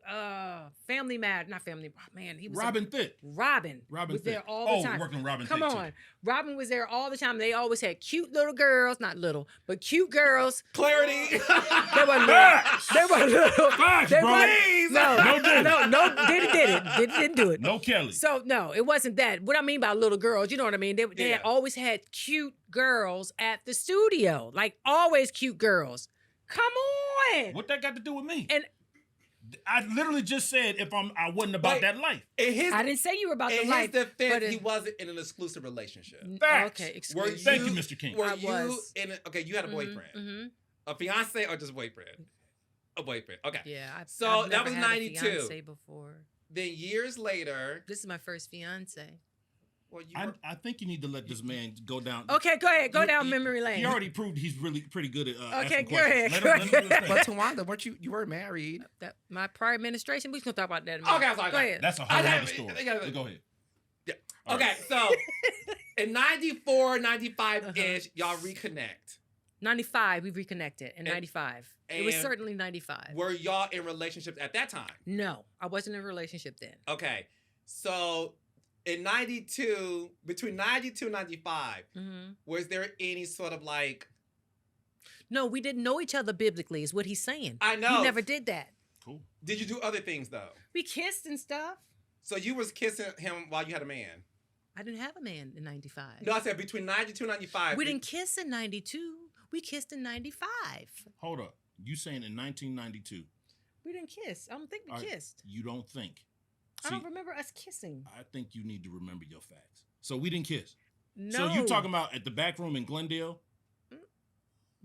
Family Mad, not Family. Oh, man, he was Robin Thicke. Robin was there all the time. Working Robin Come Thicke on, too. Robin was there all the time. They always had cute little girls, not little, but cute girls. Clarity. They were little. They were little. Facts, They bro. were no. Didn't do it. No Kelly. So no, it wasn't that. What I mean by little girls, you know what I mean? They had always had cute girls at the studio, like always cute girls. Come on. What that got to do with me? And I literally just said I wasn't about that life. I didn't say you were about the life. In his defense, but he wasn't in an exclusive relationship. Facts. Okay, Thank you, Mr. King. Were you in? You had a boyfriend, a fiance, or just boyfriend? A boyfriend. Okay. Yeah. So I've that never was had a 92. fiance before. Then years later, This is my first fiance. well, I think you need to let this man go down. Okay, go ahead. Go down memory lane. He already proved he's really pretty good at Okay, asking go questions. ahead. Let him do his thing. but Tawanda, weren't you? You were married. That my prior administration. We're just gonna talk about that in a Okay, minute. I'm sorry. Go ahead. That's a whole other story. Go ahead. Yeah. All Okay, right. so in 94, 95-ish, y'all reconnect. 95, we reconnected in 95. It was and certainly 95. Were y'all in relationships at that time? No, I wasn't in a relationship then. Okay, so in 92, between 92 and 95, Mm-hmm. was there any sort of like, No, we didn't know each other biblically, is what he's saying. I know. We never did that. Cool. Did you do other things though? We kissed and stuff. So you was kissing him while you had a man? I didn't have a man in 95. No, I said between 92 and 95. We didn't kiss in 92. We kissed in 95. Hold up. You saying in 1992? We didn't kiss. I don't think we kissed. You don't think? I don't remember us kissing. I think you need to remember your facts. So we didn't kiss. No. So you talking about at the back room in Glendale?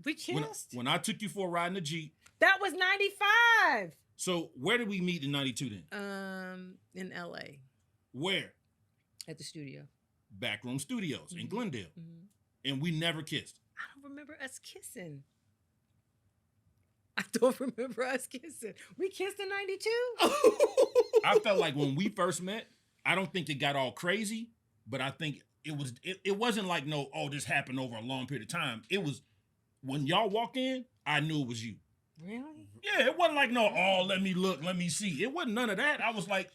We kissed? When I took you for a ride in the Jeep. That was 95. So where did we meet in 92 then? In LA. Where? At the studio. Backroom Studios in Glendale. Mm-hmm. And we never kissed. I don't remember us kissing. I don't remember us kissing. We kissed in 92? I felt like when we first met, I don't think it got all crazy, but I think it wasn't like this happened over a long period of time. It was when y'all walked in, I knew it was you. Really? Yeah, it wasn't like let me look, let me see. It wasn't none of that. I was like,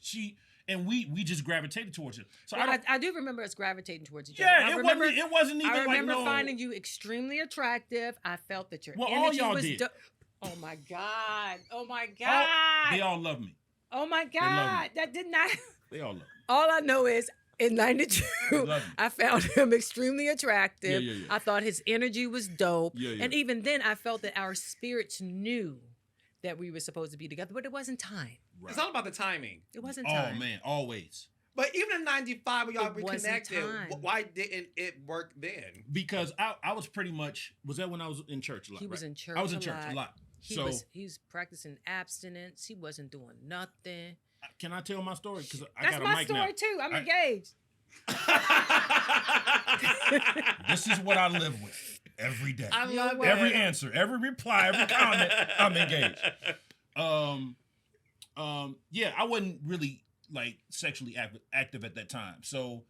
and we just gravitated towards it. So I do remember us gravitating towards each other. Yeah, it wasn't even like I remember finding you extremely attractive. I felt that your energy all y'all was did. Oh my God. Oh my God. They all love me. Oh my God. That did not. They all love me. All I know is in 92, I found him extremely attractive. Yeah. I thought his energy was dope. Yeah. And even then, I felt that our spirits knew that we were supposed to be together, but it wasn't time. Right. It's all about the timing. It wasn't time. Oh, man, always. But even in 95, when y'all It were wasn't connected, time. why didn't it work then? Because I was pretty much, was that when I was in church a lot? He was in church I was in church a lot. He was practicing abstinence. He wasn't doing nothing. Can I tell my story? Because I That's got a my mic story now. too. I'm engaged. This is what I live with every day. I love it. Every answer, every reply, every comment, I'm engaged. Yeah, I wasn't really like sexually active at that time. So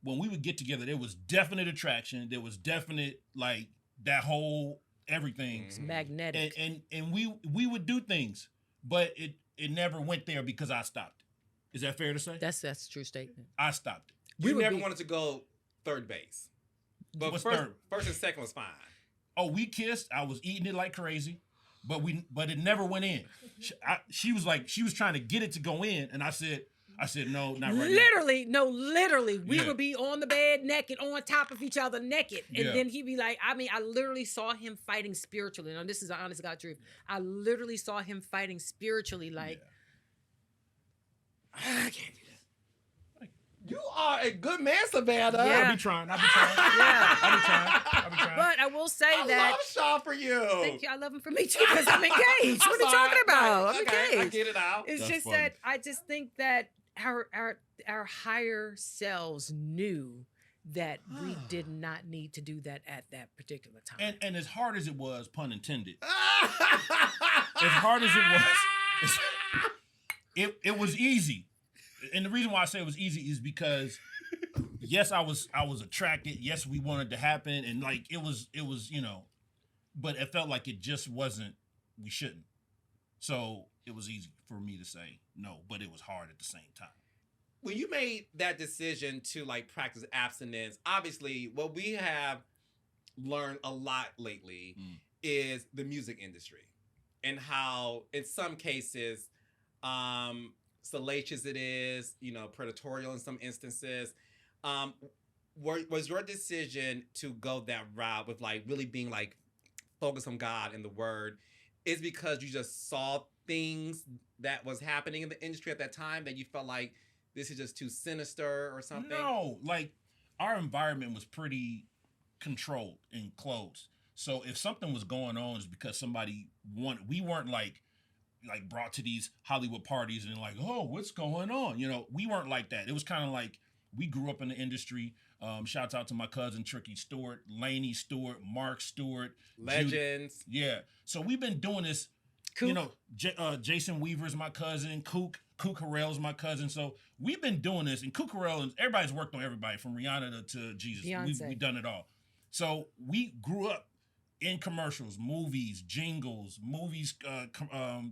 when we would get together, there was definite attraction. There was definite like that whole everything. It's magnetic. And we would do things, but it never went there because I stopped it. Is that fair to say? That's a true statement. I stopped it. You never wanted to go third base. But What's first third? and second was fine. Oh, we kissed. I was eating it like crazy, but it never went in. She was trying to get it to go in, and I said no, not right now. Literally, we would be on the bed naked, on top of each other naked, and then he'd be like, I literally saw him fighting spiritually. Now, this is the honest to God truth. I literally saw him fighting spiritually, like, I can't do that. You are a good man, Savannah. Yeah. I'll be trying. Yeah. I'll be trying. But I will say I that. love Shaw for you. Thank you. I love him for me too because I'm engaged. What are you talking about? I'm Okay, engaged. I get it out. It's That's just funny. that I just think that our higher selves knew that we did not need to do that at that particular time. And as hard as it was, pun intended, as hard as it was, it was easy. And the reason why I say it was easy is because, yes, I was attracted. Yes, we wanted to happen, and like it was, but it felt like it just wasn't. We shouldn't. So it was easy for me to say no, but it was hard at the same time. When you made that decision to like practice abstinence, obviously what we have learned a lot lately is the music industry and how in some cases salacious it is, predatorial in some instances. Was your decision to go that route with like really being like focused on God and the word is because you just saw things that was happening in the industry at that time that you felt like this is just too sinister or something? No, like our environment was pretty controlled and closed. So if something was going on, it's because somebody wanted. We weren't like brought to these Hollywood parties and like, oh, what's going on? We weren't like that. It was kind of like we grew up in the industry. Shouts out to my cousin Tricky Stewart, Laney Stewart, Mark Stewart, Legends. Judy. Yeah. So we've been doing this. Kook. Jason Weaver's my cousin. Kook Harrell's my cousin. So we've been doing this, and Kook Harrell, everybody's worked on everybody from Rihanna to Jesus. We've done it all. So we grew up in commercials, movies, jingles,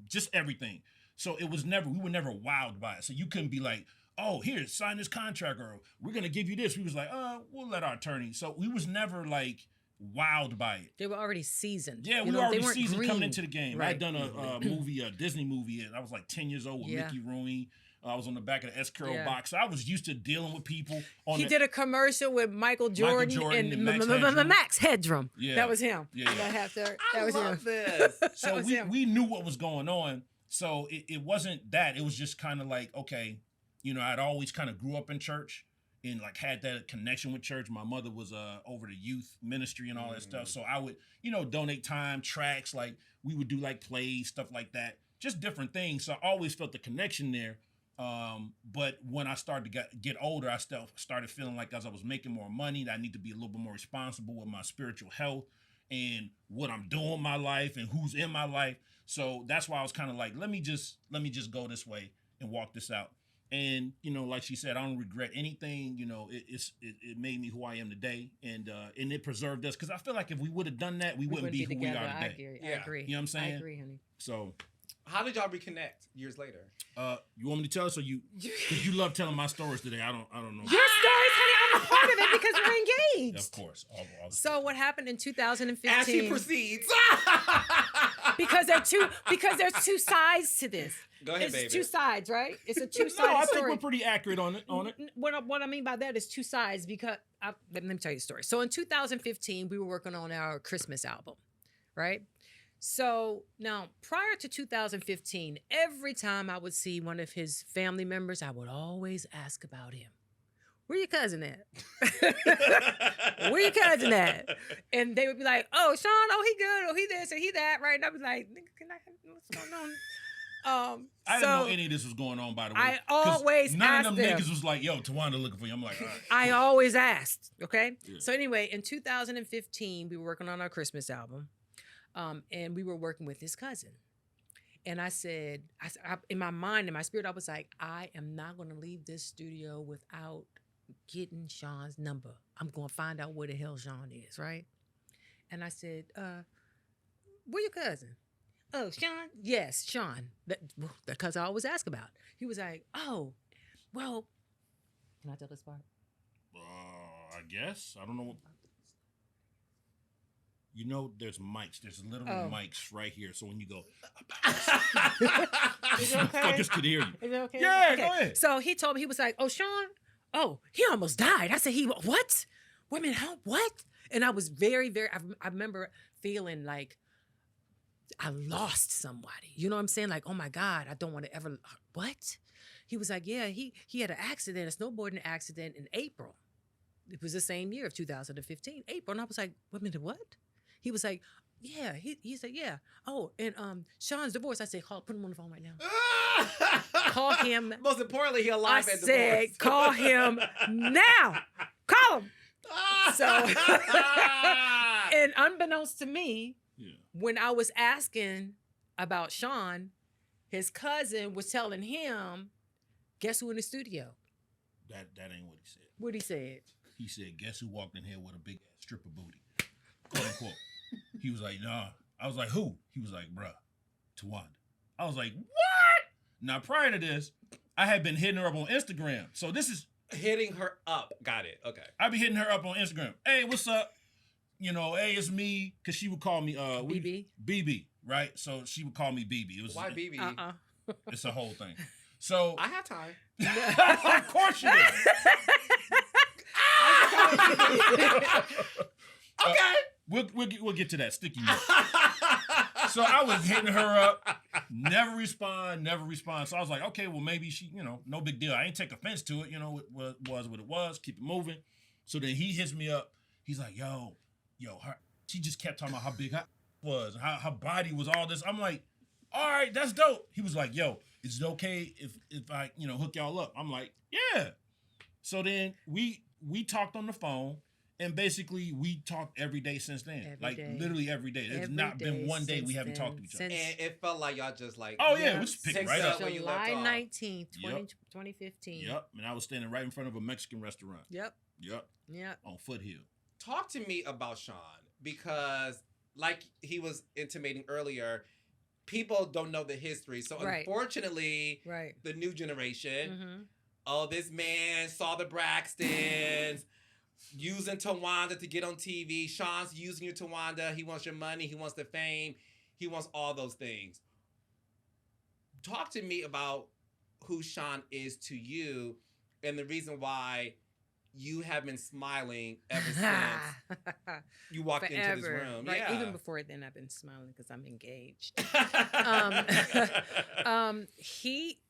just everything. So we were never wowed by it. So you couldn't be like, oh, here, sign this contract, or we're gonna give you this. We was like, we'll let our attorney. So we was never like wowed by it. They were already seasoned. Yeah, we were already seasoned coming into the game. Right. I had done a movie, a Disney movie, and I was like 10 years old with Mickey Rooney. I was on the back of the S-Curl box. So I was used to dealing with people. He did a commercial with Michael Jordan and Max Headroom. Yeah. That was him. Yeah. I love this. So we knew what was going on. So it wasn't that. It was just kind of like, okay, you know, I'd always kind of grew up in church and like had that connection with church. My mother was over the youth ministry and all that stuff. So I would, you know, donate time, tracks, like we would do like plays, stuff like that. Just different things. So I always felt the connection there. But when I started to get older, I started feeling like as I was making more money, that I need to be a little bit more responsible with my spiritual health and what I'm doing in my life and who's in my life. So that's why I was kind of like, let me just go this way and walk this out. And, you know, like she said, I don't regret anything. You know, it made me who I am today, and it preserved us. Because I feel like if we would have done that, we wouldn't be who we are today. I agree. You know what I'm saying? I agree, honey. So, how did y'all reconnect years later? You want me to tell us, or you? Because you love telling my stories today. I don't know. Your stories, honey. I'm a part of it because we're engaged. Of course. All so what happened in 2015? As he proceeds. because there's two sides to this. Go ahead, it's baby. Two sides, right? It's a two-sided I story. think we're pretty accurate on it. What I mean by that is two sides because let me tell you the story. So in 2015, we were working on our Christmas album, right? So now, prior to 2015, every time I would see one of his family members, I would always ask about him. Where your cousin at? Where your cousin at? And they would be like, oh, Sean, oh, he good, oh, he this, or he that, right? And I'd be like, nigga, can I have what's going on? I didn't know any of this was going on, by the way. I always none asked of them niggas was like, yo, Tawanda looking for you. I'm like, all right. I always asked, okay? Yeah. So anyway, in 2015, we were working on our Christmas album. And we were working with his cousin. And I said, in my mind, in my spirit, I was like, I am not going to leave this studio without getting Sean's number. I'm going to find out where the hell Sean is, right? And I said, where your cousin? Oh, Sean? Yes, Sean. The cousin I always ask about. He was like, oh, well, can I tell this part? I guess. I don't know. You know, there's mics. There's literal mics right here. So when you go, motherfuckers could hear you. Is it okay? Yeah, okay. Go ahead. So he told me, he was like, oh, Sean, oh, he almost died. I said, what? Wait a minute, what? And I was very, very, I remember feeling like I lost somebody. You know what I'm saying? Like, oh my God, I don't want to ever, what? He was like, yeah, he had an accident, a snowboarding accident in April. It was the same year of 2015, April. And I was like, wait a minute, what? He was like, yeah. He said, yeah. Oh, and Sean's divorced. I said, put him on the phone right now. Call him. Most importantly, he alive I and said, divorced. call him now. Call him. So, and unbeknownst to me, when I was asking about Sean, his cousin was telling him, guess who in the studio? That ain't what he said. What he said? He said, guess who walked in here with a big ass stripper booty? Quote unquote. He was like, nah. I was like, who? He was like, bruh, Tawanda. I was like, what? Now, prior to this, I had been hitting her up on Instagram. So this is... Hitting her up. Got it. Okay. I be hitting her up on Instagram. Hey, what's up? You know, hey, it's me. Because she would call me... BB? BB, right? So she would call me BB. It was, why BB? It's a whole thing. So... I have time. Of course you do. Okay. We'll get to that sticky note. So I was hitting her up, never respond. So I was like, okay, well maybe she, you know, no big deal. I ain't take offense to it, you know, it was what it was. Keep it moving. So then he hits me up. He's like, yo, she just kept talking about how big her was, how her body was, all this. I'm like, all right, that's dope. He was like, yo, is it okay if I, you know, hook y'all up? I'm like, yeah. So then we talked on the phone. And basically, we talked every day since then. Literally every day. There's not been one day we haven't talked to each other. And it felt like y'all just like... Oh, yeah. We just picked right up. July 19th, 2015. Yep. And I was standing right in front of a Mexican restaurant. Yep. On Foothill. Talk to me about Sean. Because, like he was intimating earlier, people don't know the history. So, unfortunately, the new generation... oh, this man saw the Braxtons using Towanda to get on TV. Sean's using you, Towanda. He wants your money. He wants the fame. He wants all those things. Talk to me about who Sean is to you and the reason why you have been smiling ever since you walked into this room. Right. Yeah. Even before then, I've been smiling because I'm engaged.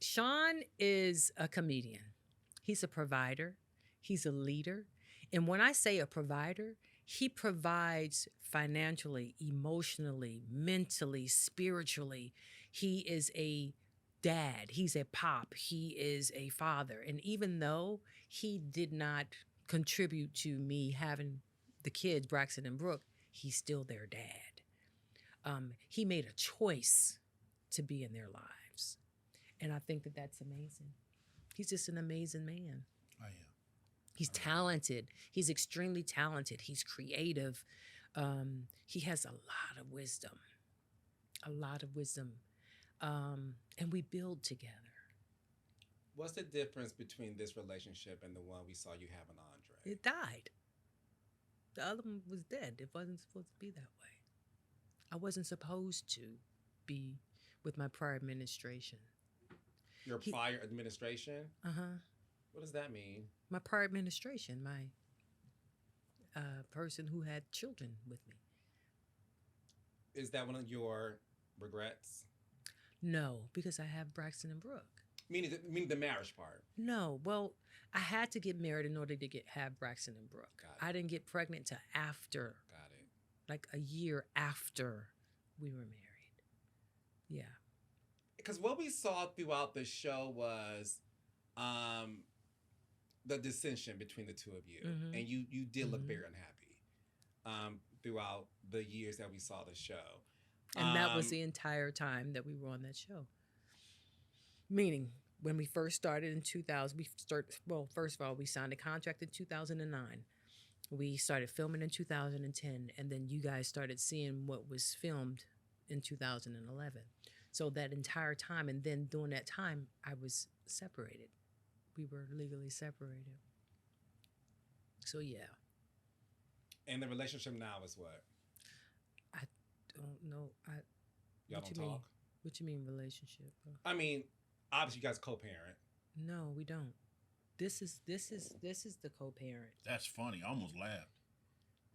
Sean is a comedian. He's a provider. He's a leader. And when I say a provider, he provides financially, emotionally, mentally, spiritually. He is a dad. He's a pop. He is a father. And even though he did not contribute to me having the kids, Braxton and Brooke, he's still their dad. He made a choice to be in their lives. And I think that that's amazing. He's just an amazing man. I am. He's talented. He's extremely talented. He's creative. He has a lot of wisdom. And we build together. What's the difference between this relationship and the one we saw you have with Andre? It died. The other one was dead. It wasn't supposed to be that way. I wasn't supposed to be with my prior administration. Your prior administration? Uh-huh. What does that mean? My prior administration, my person who had children with me. Is that one of your regrets? No, because I have Braxton and Brooke. Meaning the marriage part. No, well, I had to get married in order to have Braxton and Brooke. I didn't get pregnant till after. Got it. Like a year after we were married. Yeah. Because what we saw throughout the show was the dissension between the two of you. Mm-hmm. And you did look very unhappy throughout the years that we saw the show. And that was the entire time that we were on that show. Meaning, when we first started in 2000, first of all, we signed a contract in 2009. We started filming in 2010, and then you guys started seeing what was filmed in 2011. So that entire time, and then during that time, I was separated. We were legally separated. So, yeah. And the relationship now is what? I don't know. Y'all don't talk? What you mean relationship? I mean, obviously you guys co-parent. No, we don't. This is the co-parent. That's funny. I almost laughed.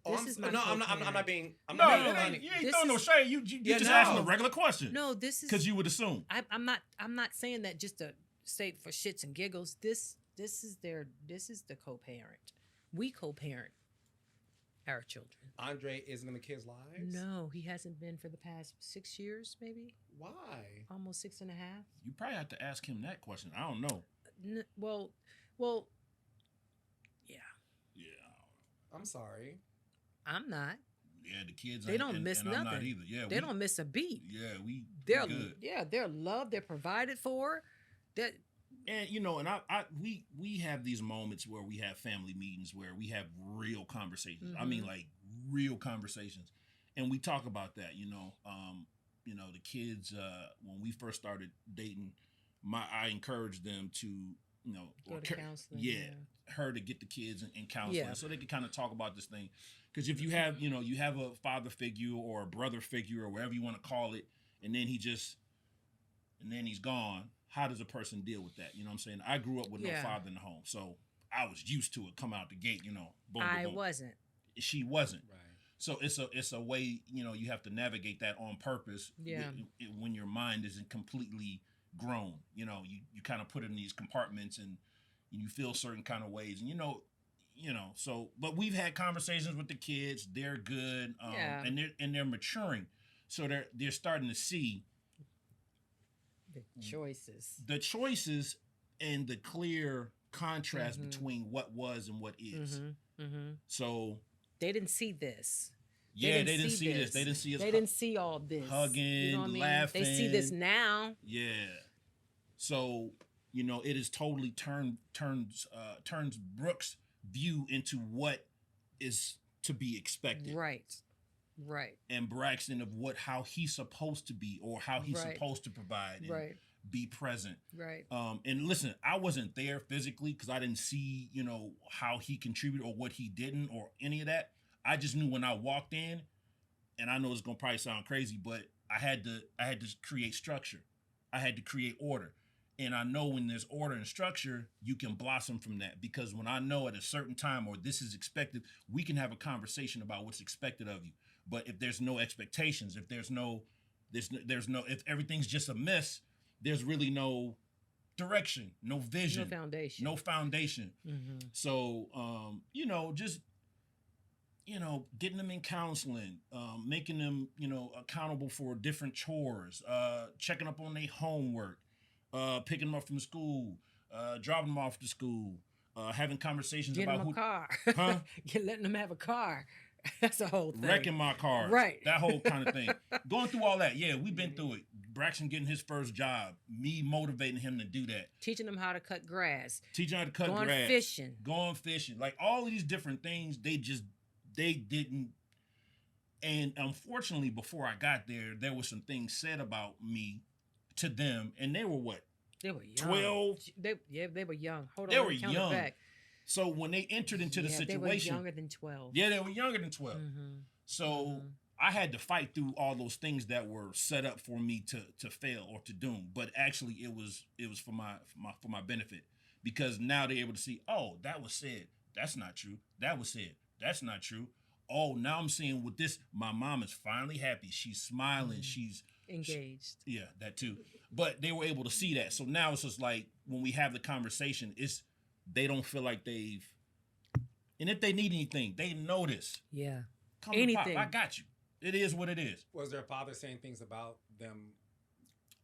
I'm not being. I'm no, not being you ain't throwing no shade. You just asking a regular question. No, this is because you would assume. I'm not saying that just to say for shits and giggles. This is the co-parent. We co-parent our children. Andre isn't in the kids' lives? No, he hasn't been for the past 6 years, maybe. Why? Almost 6.5. You probably have to ask him that question. I don't know. Well, yeah. Yeah. I'm sorry. I'm not. Yeah, the kids. They don't miss nothing. I'm not either. Yeah, they don't miss a beat. Yeah, they're good. Yeah, they're loved. They're provided for. And we have these moments where we have family meetings where we have real conversations. Mm-hmm. I mean, like real conversations, and we talk about that. The kids when we first started dating, I encouraged them to go to counseling. Yeah, her to get the kids in counseling so they could kind of talk about this thing. Because if you have you have a father figure or a brother figure or whatever you want to call it, and then he's gone. How does a person deal with that? You know what I'm saying? I grew up with no father in the home, so I was used to it. Come out the gate, boom, I boom. wasn't. She wasn't. Right. So it's a way, you have to navigate that on purpose. Yeah. When your mind isn't completely grown, you kind of put it in these compartments and you feel certain kind of ways, and So, but we've had conversations with the kids. They're good, and they're maturing, so they're starting to see. The choices and the clear contrast between what was and what is. Mm-hmm. Mm-hmm. So they didn't see this. Yeah, they didn't see this. They didn't see us. They didn't see all this. Hugging, laughing. They see this now. Yeah. So it is totally turns Brooke's view into what is to be expected. Right. And Braxton of how he's supposed to be or how he's supposed to provide. And right. be present. Right. And listen, I wasn't there physically because I didn't see, how he contributed or what he didn't or any of that. I just knew when I walked in, and I know it's gonna probably sound crazy, but I had to create structure. I had to create order. And I know when there's order and structure, you can blossom from that. Because when I know at a certain time or this is expected, we can have a conversation about what's expected of you. But if there's no expectations, if if everything's just a miss, there's really no direction, no vision, no foundation. Mm-hmm. So, just getting them in counseling, making them, accountable for different chores, checking up on their homework, picking them up from school, dropping them off to school, having conversations Getting about them a car. Huh? Letting them have a car. That's a whole thing. Wrecking my car. Right. That whole kind of thing. Going through all that. Yeah, we've been through it. Braxton getting his first job. Me motivating him to do that. Teaching them how to cut grass. Teaching how to cut grass. Going fishing. Like all of these different things, they didn't. And unfortunately, before I got there were some things said about me to them. And they were what? They were young. 12? They were young. Hold on. They were young. Back. So when they entered into the situation, they were younger than 12. Yeah, they were younger than 12. Mm-hmm. So I had to fight through all those things that were set up for me to fail or to doom. But actually, it was for my benefit, because now they're able to see, oh, that was said. That's not true. That was said. That's not true. Oh, now I'm seeing with this, my mom is finally happy. She's smiling. She's engaged. Yeah, that too. But they were able to see that. So now it's just like when we have the conversation, they don't feel like they've, and if they need anything, they notice. Yeah. Come anything. Pop, I got you. It is what it is. Was their father saying things about them?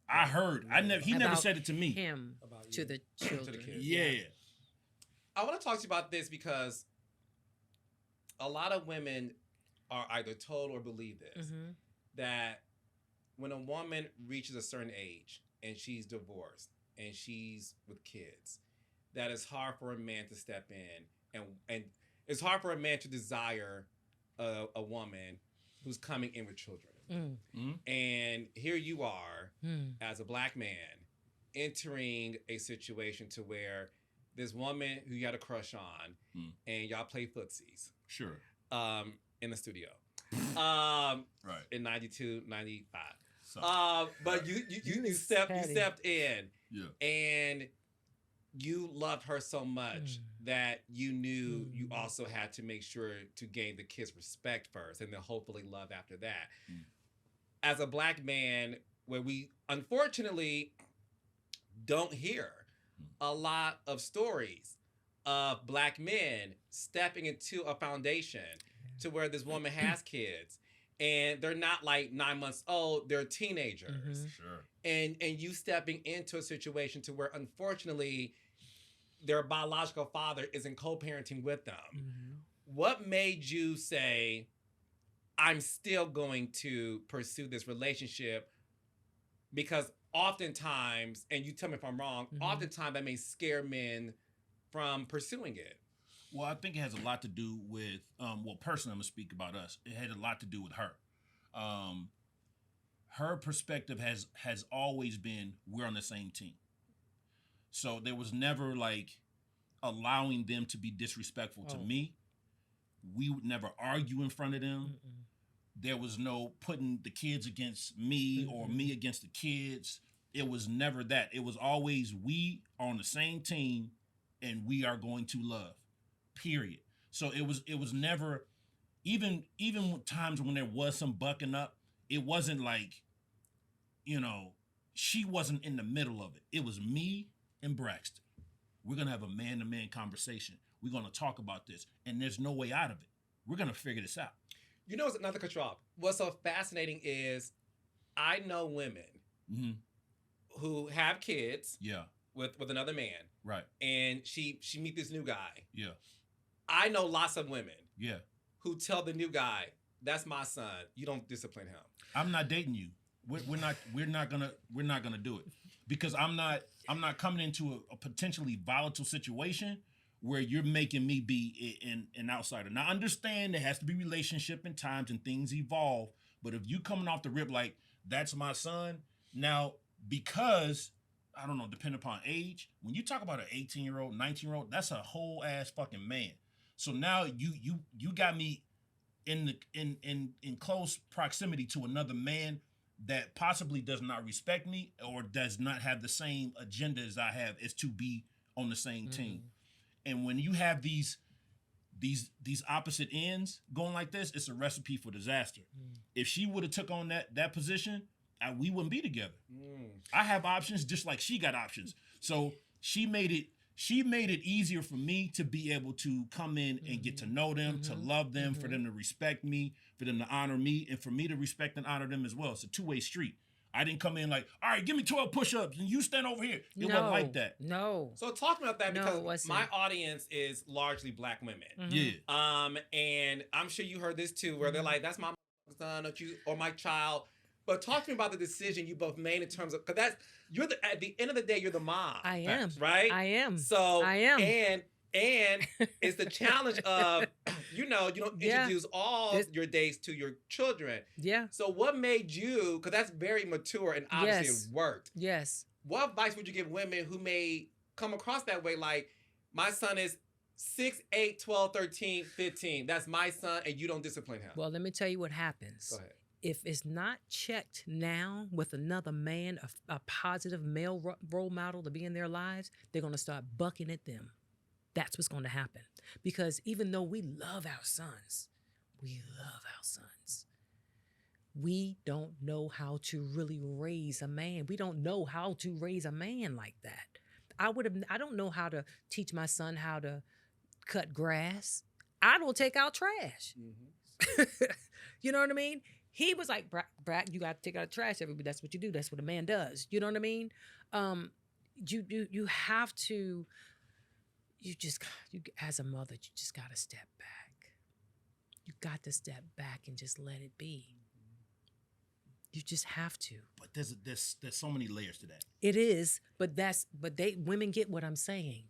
I heard. He never said it to me. Him about to the children. To the kids. Yeah. I want to talk to you about this because a lot of women are either told or believe this, that when a woman reaches a certain age and she's divorced and she's with kids, that it's hard for a man to step in, and it's hard for a man to desire a woman who's coming in with children. And here you are as a black man entering a situation to where this woman who you had a crush on and y'all play footsies. Sure. In the studio. Right. In 92, 95. So, but you stepped in. Yeah. And you loved her so much that you knew you also had to make sure to gain the kids' respect first and then hopefully love after that. As a black man, where we unfortunately don't hear a lot of stories of black men stepping into a foundation to where this woman has kids and they're not like 9 months old, they're teenagers. Sure. And you stepping into a situation to where unfortunately their biological father isn't co-parenting with them. What made you say, I'm still going to pursue this relationship? Because oftentimes, and you tell me if I'm wrong, oftentimes that may scare men from pursuing it. Well, I think it has a lot to do with, personally, I'm going to speak about us. It had a lot to do with her. Her perspective has always been, we're on the same team. So there was never like allowing them to be disrespectful to me. We would never argue in front of them. There was no putting the kids against me or me against the kids. It was never that. It was always, we are on the same team and we are going to love, period. So it was never, even times when there was some bucking up, it wasn't like, she wasn't in the middle of it. It was me and Braxton. We're going to have a man-to-man conversation. We're going to talk about this. And there's no way out of it. We're going to figure this out. You know, it's another control. What's so fascinating is I know women who have kids with another man. Right. And she meet this new guy. Yeah. I know lots of women who tell the new guy, that's my son. You don't discipline him. I'm not dating you. We're not gonna do it, because I'm not coming into a potentially volatile situation where you're making me be an outsider. Now, understand there has to be relationship and times and things evolve. But if you coming off the rip like, that's my son, now because I don't know, depending upon age, when you talk about an 18-year-old, 19-year-old, that's a whole ass fucking man. So now you got me in close proximity to another man that possibly does not respect me or does not have the same agenda as I have, is to be on the same team. And when you have these opposite ends going like this, it's a recipe for disaster. If she would have took on that position, we wouldn't be together. I have options just like she got options. So she made it easier for me to be able to come in and get to know them, to love them, for them to respect me, for them to honor me, and for me to respect and honor them as well. It's a two-way street. I didn't come in like, all right, give me 12 push-ups and you stand over here. It wasn't like that. No. So talk about that, because it my audience is largely black women. Yeah. And I'm sure you heard this too, where they're like, that's my son or my child. But talk to me about the decision you both made in terms of, because at the end of the day, you're the mom. I am. Right? I am. So I am. And it's the challenge of, you don't introduce all your dates to your children. Yeah. So what made you, because that's very mature and obviously it worked. Yes. What advice would you give women who may come across that way? Like, my son is 6, 8, 12, 13, 15. That's my son, and you don't discipline him. Well, let me tell you what happens. Go ahead. If it's not checked now with another man, a positive male role model to be in their lives, they're going to start bucking at them. That's what's going to happen. Because even though we love our sons, we don't know how to really raise a man. We don't know how to raise a man like that. I don't know how to teach my son how to cut grass. I don't take out trash. You know what I mean? He was like, Brack, you got to take out trash. Everybody, that's what you do. That's what a man does. You know what I mean? You have to. You as a mother, you just got to step back. You got to step back and just let it be. You just have to. But there's so many layers to that. It is, but women get what I'm saying.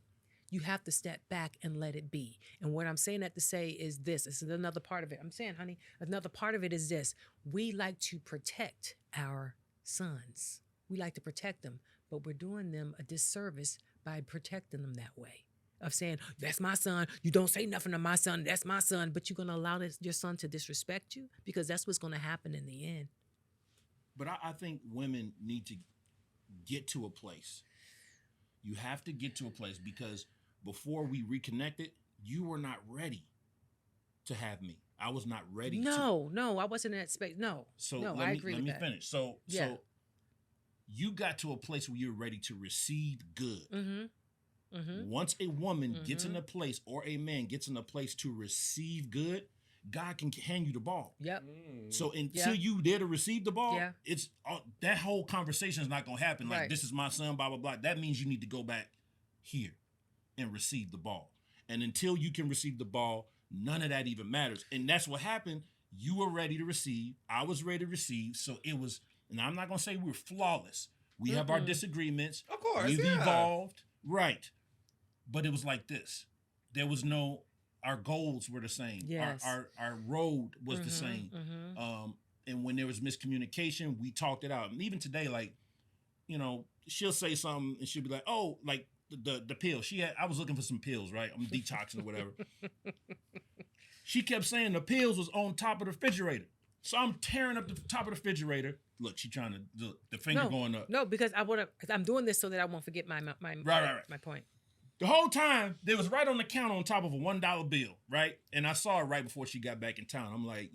You have to step back and let it be. And what I'm saying that to say is this. This is another part of it. I'm saying, honey, another part of it is this. We like to protect our sons. We like to protect them, but we're doing them a disservice by protecting them that way. Of saying, that's my son, you don't say nothing to my son, that's my son, but you're going to allow your son to disrespect you? Because that's what's going to happen in the end. But I think women need to get to a place. You have to get to a place, because before we reconnected, you were not ready to have me. I was not ready. No, I wasn't in that space. No, I agree with that. Let me finish. So you got to a place where you're ready to receive good. Once a woman gets in a place, or a man gets in a place to receive good, God can hand you the ball. Yep. So until you there to receive the ball, it's that whole conversation is not going to happen. Like, this is my son, blah, blah, blah. That means you need to go back here and receive the ball. And until you can receive the ball, none of that even matters. And that's what happened. You were ready to receive. I was ready to receive. So it was, and I'm not going to say we're flawless. We have our disagreements. Of course, we've evolved. Right. But it was like this. There was no, our goals were the same. Yes. Our road was the same. And when there was miscommunication, we talked it out. And even today, like, she'll say something and she'll be like, oh, like the pill. I was looking for some pills, right? I'm detoxing or whatever. She kept saying the pills was on top of the refrigerator. So I'm tearing up the top of the refrigerator. Look, she trying to, the finger going up. No, because I'm doing this so that I won't forget my point. The whole time, they was right on the counter on top of a $1 bill, right? And I saw her right before she got back in town. I'm like,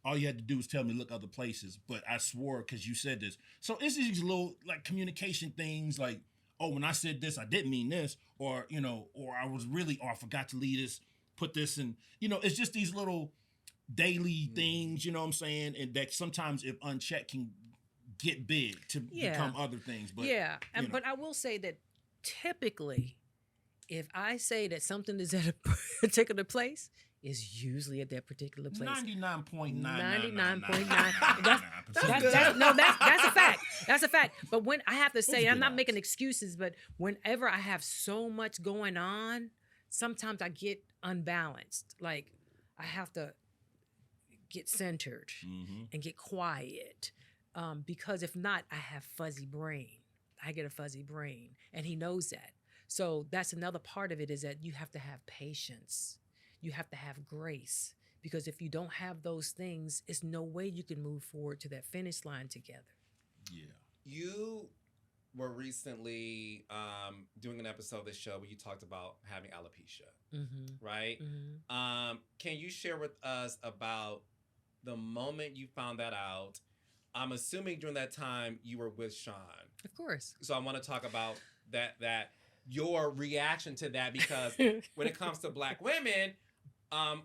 all you had to do was tell me look other places. But I swore because you said this. So it's these little like communication things like, oh, when I said this, I didn't mean this. Or, or I was really, or I forgot to leave this, put this in. It's just these little daily things, you know what I'm saying? And that sometimes if unchecked can get big to become other things. But but I will say that typically, if I say that something is at a particular place, it's usually at that particular place. 99.9. 99.9. That's a fact. That's a fact. But when I have to say, I'm not making excuses, but whenever I have so much going on, sometimes I get unbalanced. Like I have to get centered and get quiet. Because if not, I have fuzzy brain. I get a fuzzy brain, and he knows that. So that's another part of it, is that you have to have patience. You have to have grace, because if you don't have those things, it's no way you can move forward to that finish line together. Yeah. You were recently doing an episode of this show where you talked about having alopecia, right? Can you share with us about the moment you found that out? I'm assuming during that time you were with Sean. Of course. So I want to talk about that your reaction to that, because when it comes to Black women,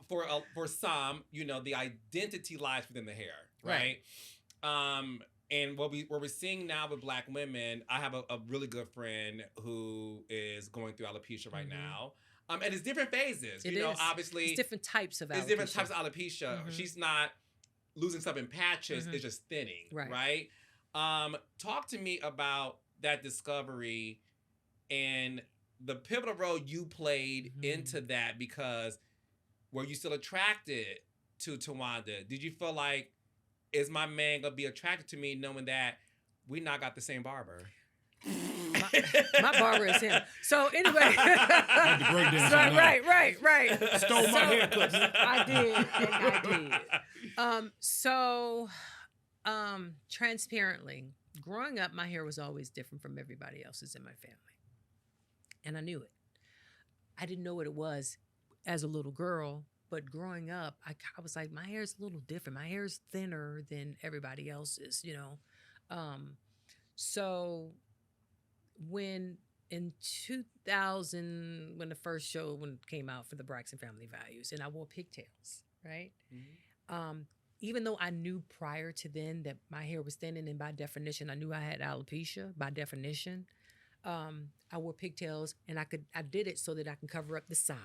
for some, you know, the identity lies within the hair, right? And what we're seeing now with Black women, I have a really good friend who is going through alopecia right now. And it's different phases. It you know, is. obviously. It's different types of alopecia. It's different types of alopecia. She's not losing stuff in patches, it's just thinning, right? Talk to me about that discovery and the pivotal role you played into that, because were you still attracted to Towanda? Did you feel like, is my man gonna be attracted to me knowing that we not got the same barber? My barber is him. So anyway, right. Stole my haircut. I did. Transparently, growing up, my hair was always different from everybody else's in my family, and I knew it. I didn't know what it was as a little girl. But growing up, I was like, my hair's a little different. My hair's thinner than everybody else's, you know. So when in 2000, when the first show came out for the Braxton Family Values, and I wore pigtails, right? Even though I knew prior to then that my hair was thinning, and by definition, I knew I had alopecia, by definition, I wore pigtails, and I did it so that I can cover up the sides.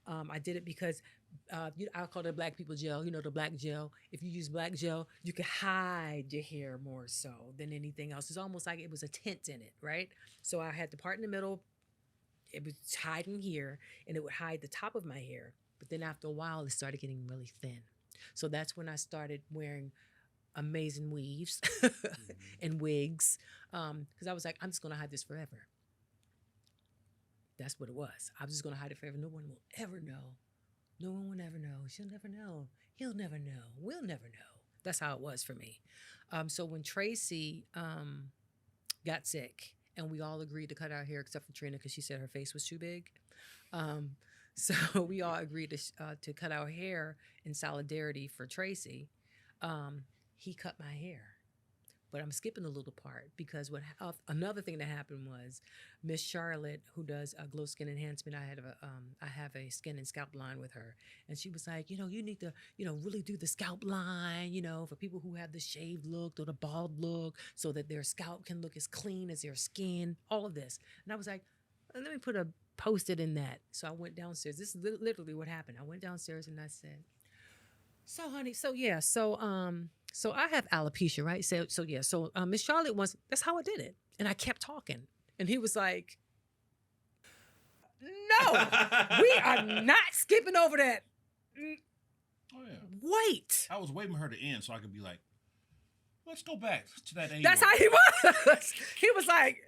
I did it because I call it Black people gel. You know, the black gel. If you use black gel, you can hide your hair more so than anything else. It's almost like it was a tint in it, right? So I had the part in the middle. It was hiding here, and it would hide the top of my hair. But then after a while, it started getting really thin. So that's when I started wearing amazing weaves and wigs, because I was like, I'm just going to hide this forever. That's what it was. I was just going to hide it forever. No one will ever know. No one will ever know. She'll never know. He'll never know. We'll never know. That's how it was for me. So when Tracy got sick, and we all agreed to cut our hair except for Trina, because she said her face was too big. So we all agreed to cut our hair in solidarity for Tracy. He cut my hair. But I'm skipping a little part, because another thing that happened was Miss Charlotte, who does Glow Skin Enhancement. I have a skin and scalp line with her, and she was like, you need to, really do the scalp line, for people who have the shaved look or the bald look, so that their scalp can look as clean as their skin. All of this, and I was like, let me put a post-it in that. So I went downstairs. This is literally what happened. I went downstairs and I said, so honey, so I have alopecia, right? So Miss Charlotte that's how I did it. And I kept talking. And he was like, no, we are not skipping over that. Oh, yeah. Wait. I was waiting for her to end so I could be like, let's go back to that age. That's how he was. He was like,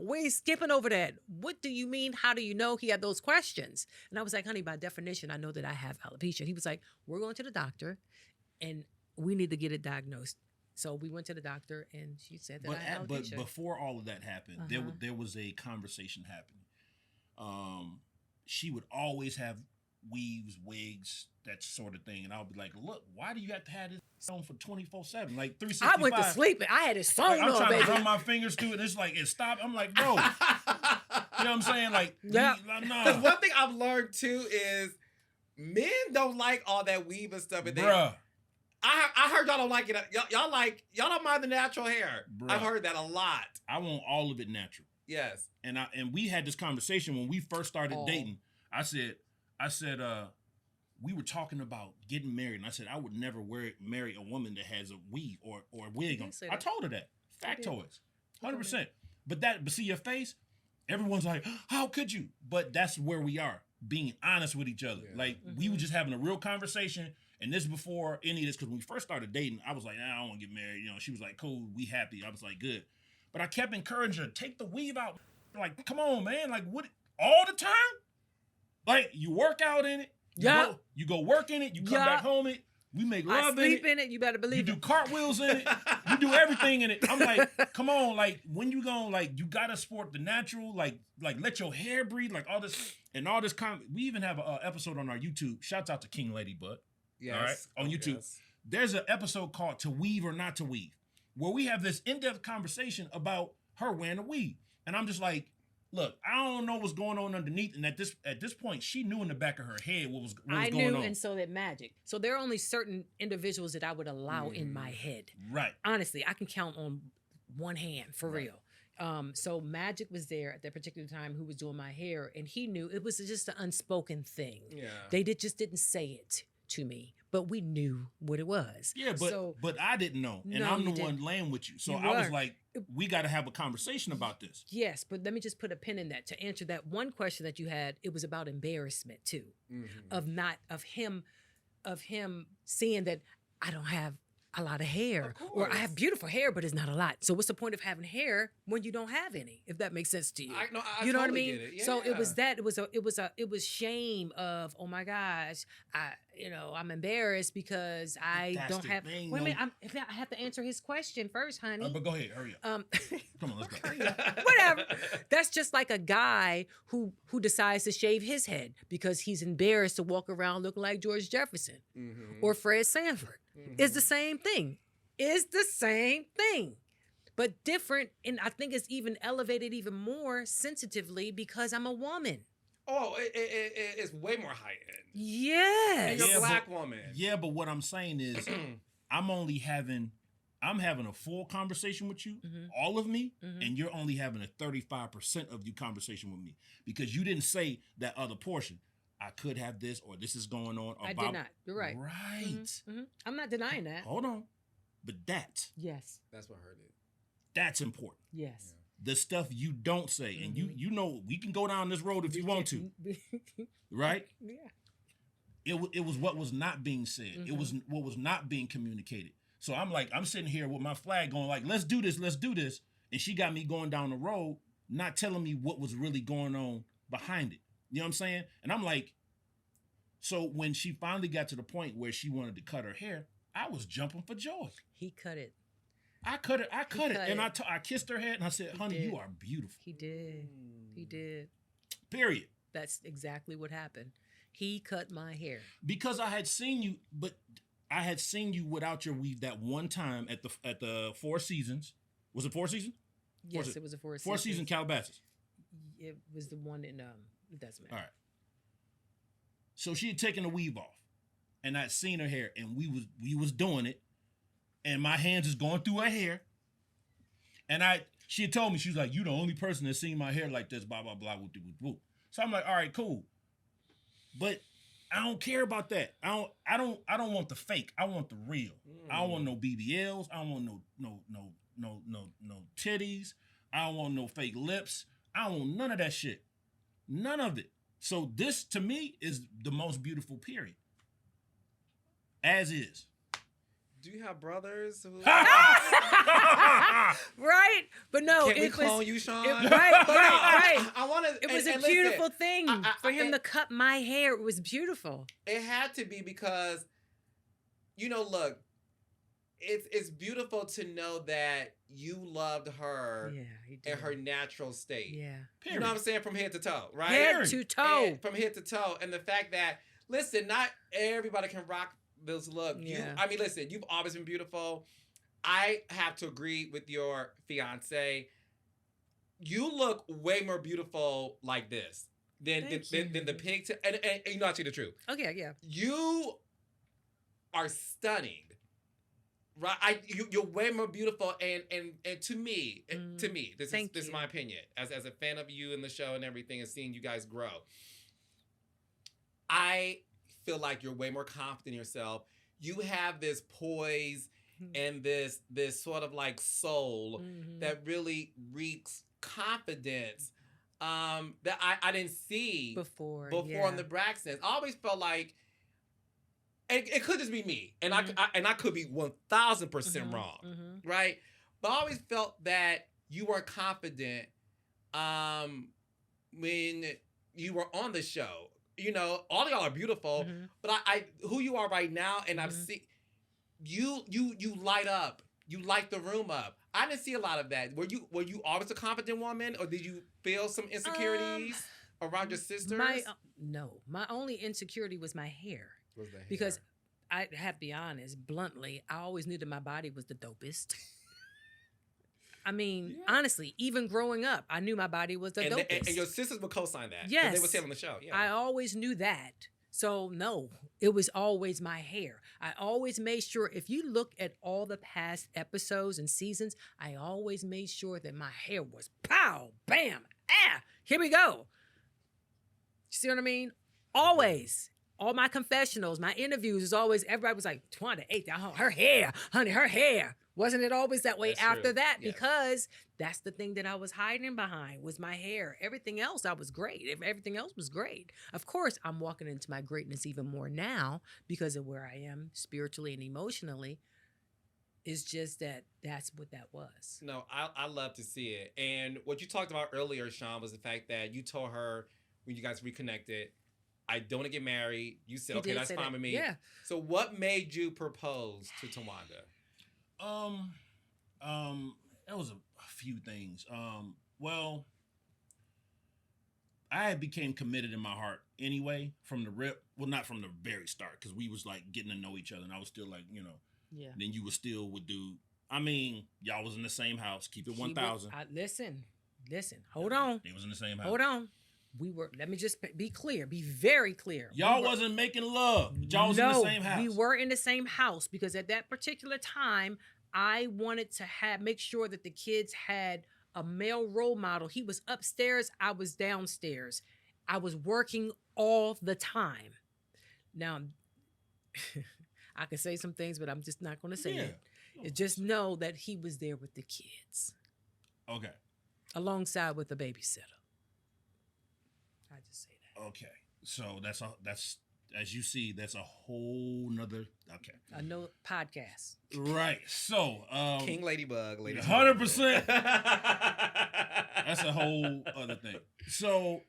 we ain't skipping over that. What do you mean? How do you know? He had those questions. And I was like, honey, by definition, I know that I have alopecia. He was like, we're going to the doctor, and we need to get it diagnosed. So we went to the doctor, and she said that I had alopecia. But before all of that happened, there was a conversation happening. She would always have weaves, wigs, that sort of thing. And I'll be like, look, why do you have to have this on for 24/7? Like 365. I went to sleep and I had it sewn I'm trying baby. to run my fingers through it. And it's like, it stopped. I'm like, bro. You know what I'm saying? Like, yeah. Because one thing I've learned too is men don't like all that weave and stuff. And bruh. I heard y'all don't like it. Y'all don't mind the natural hair. Bruh. I've heard that a lot. I want all of it natural. Yes. And we had this conversation when we first started dating. I said, we were talking about getting married, and I said I would never marry a woman that has a weave or a wig on. I told her that. Factoids. 100%. But see your face, everyone's like, how could you? But that's where we are, being honest with each other. Yeah. Like we were just having a real conversation, And this before any of this, because when we first started dating, I was like, nah, I don't want to get married. She was like, cool, we happy. I was like, good. But I kept encouraging her, take the weave out. Like, come on, man. Like, what? All the time? Like, you work out in it. You go work in it. You come back home in it. We make love in it. I sleep in it. You better believe it. You do cartwheels in it. You do everything in it. I'm like, come on. Like, when you going, like, you got to sport the natural. Like let your hair breathe. Like, all this. And all this. We even have an episode on our YouTube. Shouts out to King Ladybug. Yes. All right. On YouTube. Yes. There's an episode called To Weave or Not to Weave, where we have this in-depth conversation about her wearing a weave. And I'm just like, look, I don't know what's going on underneath. And at this point, she knew in the back of her head what was going on. I knew, and so that Magic. So there are only certain individuals that I would allow in my head. Right. Honestly, I can count on one hand, for real. So Magic was there at that particular time who was doing my hair, and he knew it was just an unspoken thing. Yeah. They just didn't say it to me, but we knew what it was. Yeah, but I didn't know, and I'm the one laying with you. So I was like, we got to have a conversation about this. Yes, but let me just put a pin in that. To answer that one question that you had, it was about embarrassment too, of him seeing that I don't have a lot of hair, or I have beautiful hair, but it's not a lot. So what's the point of having hair when you don't have any? If that makes sense to you, I you know totally what I mean. Get it. Yeah. So it was shame of, oh my gosh, I'm embarrassed because I don't have. Wait a minute, I have to answer his question first, honey. But go ahead, hurry up. Come on, let's go. Whatever. That's just like a guy who decides to shave his head because he's embarrassed to walk around looking like George Jefferson or Fred Sanford. It's the same thing. But different, and I think it's even elevated even more sensitively because I'm a woman. Oh, it's way more high end. Yes. And you're a black woman. Yeah, but what I'm saying is, I'm having a full conversation with you, all of me, and you're only having a 35% of you conversation with me because you didn't say that other portion. I could have this, or this is going on. I did not. You're right. Right. I'm not denying that. Hold on. But Yes. That's what hurt it. That's important. Yes. The stuff you don't say. And you know, we can go down this road if you want to. Right? Yeah. It was what was not being said. It was what was not being communicated. So I'm sitting here with my flag going like, let's do this. And she got me going down the road, not telling me what was really going on behind it. You know what I'm saying? And I'm like, so when she finally got to the point where she wanted to cut her hair, I was jumping for joy. He cut it. I cut it. And I kissed her head and I said, honey, you are beautiful. He did. Period. That's exactly what happened. He cut my hair. Because I had seen you without your weave that one time at the Four Seasons. Was it Four Seasons? Yes, it was a Four Seasons. Four Seasons Calabasas. It was the one in it doesn't matter. All right. So she had taken the weave off, and I'd seen her hair, and we was doing it, and my hands is going through her hair, and she had told me, she was like, you the only person that's seen my hair like this, blah blah blah, whoop whoop whoop. So I'm like, all right, cool, but I don't care about that. I don't want the fake. I want the real. I don't want no BBLs. I don't want no titties. I don't want no fake lips. I don't want none of that shit. None of it. So this, to me, is the most beautiful period. As is. Do you have brothers? Right? But no, Can we clone you, Sean? Right. I want to. It was a beautiful thing for him to cut my hair. It was beautiful. It had to be because, look, it's beautiful to know that you loved her in her natural state. Yeah. Period. You know what I'm saying? From head to toe, right? Head to toe. From head to toe. And the fact that, listen, not everybody can rock this look. Yeah. Listen, you've always been beautiful. I have to agree with your fiance. You look way more beautiful like this than the pigtail. And you know, I'll tell you the truth. Okay, yeah. You are stunning. Right, you're way more beautiful, and to me, this is my opinion as a fan of you and the show and everything, and seeing you guys grow. I feel like you're way more confident in yourself. You have this poise and this sort of like soul that really reeks confidence that I didn't see before in the Braxtons. I always felt like. and it could just be me, and I could be 1,000% wrong, right? But I always felt that you were confident when you were on the show. You know, all of y'all are beautiful, but I who you are right now, and I've seen you light up. You light the room up. I didn't see a lot of that. Were you always a confident woman, or did you feel some insecurities around your sisters? No, my only insecurity was my hair. Was the hair? Because I have to be honest, bluntly, I always knew that my body was the dopest. I mean, honestly, even growing up, I knew my body was the dopest. And your sisters would co-sign that. Yes. They would say it on the show. Yeah. I always knew that. So, no, it was always my hair. I always made sure, if you look at all the past episodes and seasons, I always made sure that my hair was pow, bam, here we go. You see what I mean? Always. All my confessionals, my interviews is always, everybody was like, Towanda, her hair, honey, her hair. Wasn't it always that way after that? Yes. Because that's the thing that I was hiding behind was my hair. Everything else, I was great. Everything else was great. Of course, I'm walking into my greatness even more now because of where I am spiritually and emotionally. It's just that that's what that was. No, I love to see it. And what you talked about earlier, Sean, was the fact that you told her when you guys reconnected, I don't want to get married. You said, okay, that's fine with me. Yeah. So what made you propose to Towanda? That was a few things. Well, I had became committed in my heart anyway from the rip. Well, not from the very start, because we was like getting to know each other, and I was still like, you know. Yeah. Then you were still with dude. I mean, y'all was in the same house. Keep it 1,000. Listen. Hold on. They was in the same house. Hold on. We were. Let me just be clear. Be very clear. Y'all wasn't making love. Y'all was in the same house. We were in the same house because at that particular time, I wanted to make sure that the kids had a male role model. He was upstairs. I was downstairs. I was working all the time. Now, I can say some things, but I'm just not going to say it. Just know that he was there with the kids. Okay. Alongside with the babysitter. I just say that. Okay. So that's as you see, that's a whole nother. Okay. I know podcast. Right. So King Ladybug, 100%. That's a whole other thing. So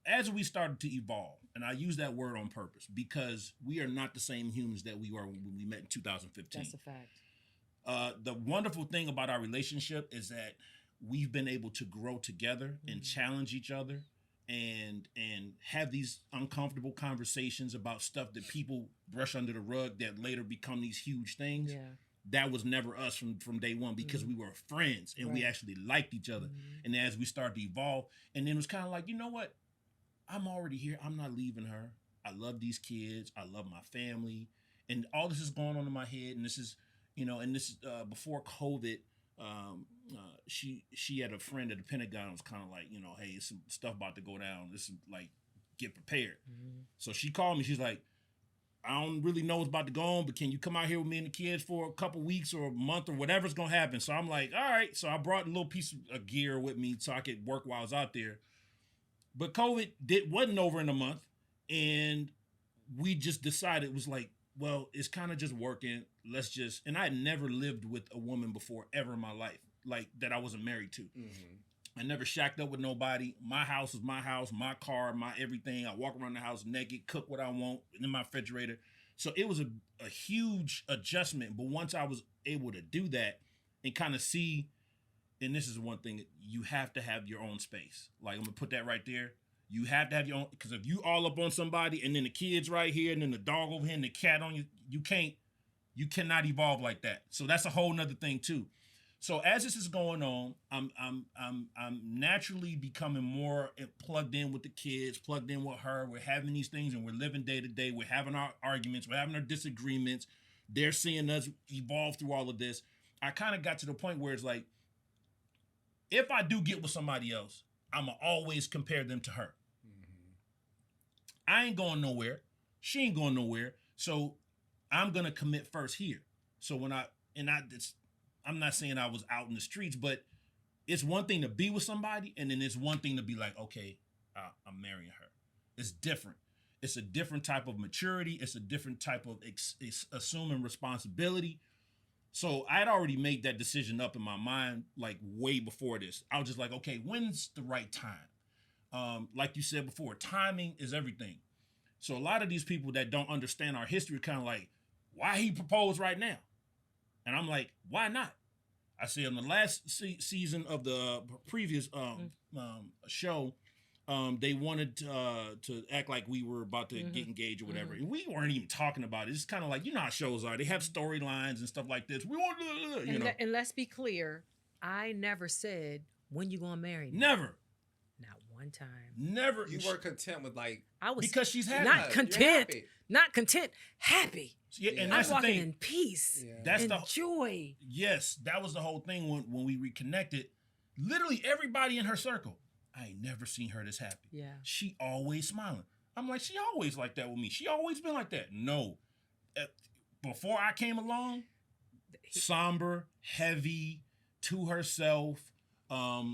as we started to evolve, and I use that word on purpose because we are not the same humans that we were when we met in 2015. That's a fact. The wonderful thing about our relationship is that we've been able to grow together and challenge each other and have these uncomfortable conversations about stuff that people brush under the rug that later become these huge things. Yeah. That was never us from day one because we were friends and we actually liked each other. And as we started to evolve, and then it was kind of like, you know what? I'm already here. I'm not leaving her. I love these kids. I love my family. And all this is going on in my head. And this is, and this is before COVID. She had a friend at the Pentagon was kind of like, hey, some stuff about to go down. This is like, get prepared. So she called me. She's like, I don't really know what's about to go on, but can you come out here with me and the kids for a couple weeks or a month or whatever's going to happen? So I'm like, all right. So I brought a little piece of gear with me so I could work while I was out there. But COVID wasn't over in a month. And we just decided it was like, well, it's kind of just working. And I had never lived with a woman before ever in my life, like that I wasn't married to. I never shacked up with nobody. My house is my house, my car, my everything. I walk around the house naked, cook what I want in my refrigerator. So it was a huge adjustment. But once I was able to do that and kind of see, and this is one thing, you have to have your own space. Like, I'm going to put that right there. You have to have your own, because if you all up on somebody and then the kids right here and then the dog over here and the cat on you, you cannot evolve like that. So that's a whole nother thing too. So as this is going on, I'm naturally becoming more plugged in with the kids, plugged in with her. We're having these things and we're living day to day. We're having our arguments. We're having our disagreements. They're seeing us evolve through all of this. I kind of got to the point where it's like, if I do get with somebody else, I'm going to always compare them to her. I ain't going nowhere. She ain't going nowhere. So I'm going to commit first here. So I'm not saying I was out in the streets, but it's one thing to be with somebody, and then it's one thing to be like, okay, I'm marrying her. It's different. It's a different type of maturity. It's a different type of assuming responsibility. So I had already made that decision up in my mind, like way before this. I was just like, okay, when's the right time? Like you said before, timing is everything. So a lot of these people that don't understand our history kind of like, why he proposed right now? And I'm like, why not? I said in the last season of the previous show, they wanted to act like we were about to get engaged or whatever. And we weren't even talking about it. It's kind of like, you know how shows are. They have storylines and stuff like this. We want to, you know. And let's be clear. I never said, when you going to marry me? Never. Not one time. Never. You were content with like... I was because she's happy. Not content. Not content. Happy. Yeah, and that's I'm the thing. walking in peace. Yeah. That's and the joy. Yes, that was the whole thing when we reconnected. Literally everybody in her circle, I ain't never seen her this happy. Yeah. She always smiling. I'm like, she always like that with me. She always been like that. No. Before I came along, somber, heavy, to herself.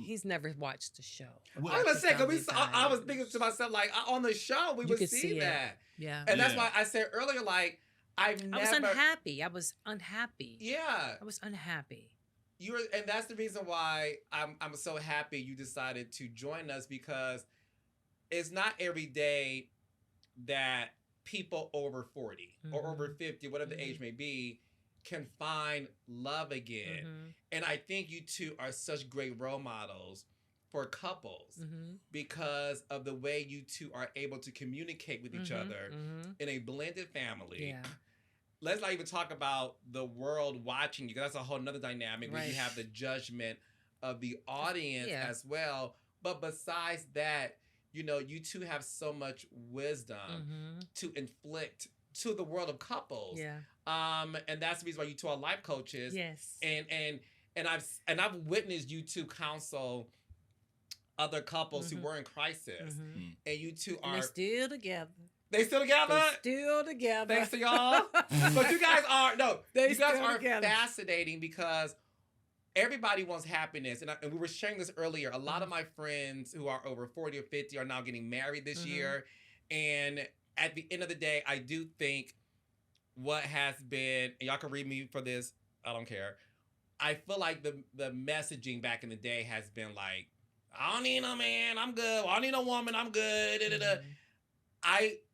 He's never watched the show. I was gonna say, cause I was thinking to myself, like on the show we would see that. Yeah. And that's why I said earlier, like I was unhappy. I was unhappy. Yeah. I was unhappy. And that's the reason why I'm so happy you decided to join us, because it's not every day that people over 40 or over 50, whatever the age may be, can find love again. And I think you two are such great role models for couples because of the way you two are able to communicate with each other in a blended family. Yeah. Let's not even talk about the world watching you, because that's a whole nother dynamic where you have the judgment of the audience as well. But besides that, you know, you two have so much wisdom to inflict to the world of couples. Yeah. And that's the reason why you two are life coaches. Yes. And I've witnessed you two counsel other couples who were in crisis. And you two are... And they're still together. They still together? They're still together. Thanks to y'all. But you guys are... No, you guys are together. fascinating because everybody wants happiness. And we were sharing this earlier. A lot of my friends who are over 40 or 50 are now getting married this year. And at the end of the day, I do think what has been... And y'all can read me for this. I don't care. I feel like the messaging back in the day has been like, I don't need no man, I'm good. I don't need no woman, I'm good.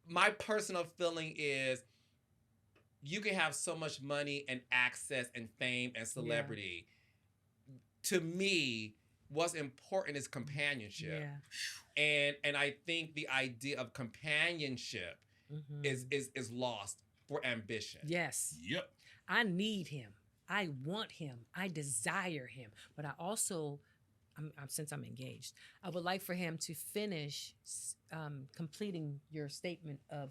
My personal feeling is you can have so much money and access and fame and celebrity. To me, what's important is companionship. And I think the idea of companionship is lost for ambition. Yes. Yep. I need him. I want him. I desire him. But I also, since I'm engaged, I would like for him to finish completing your statement of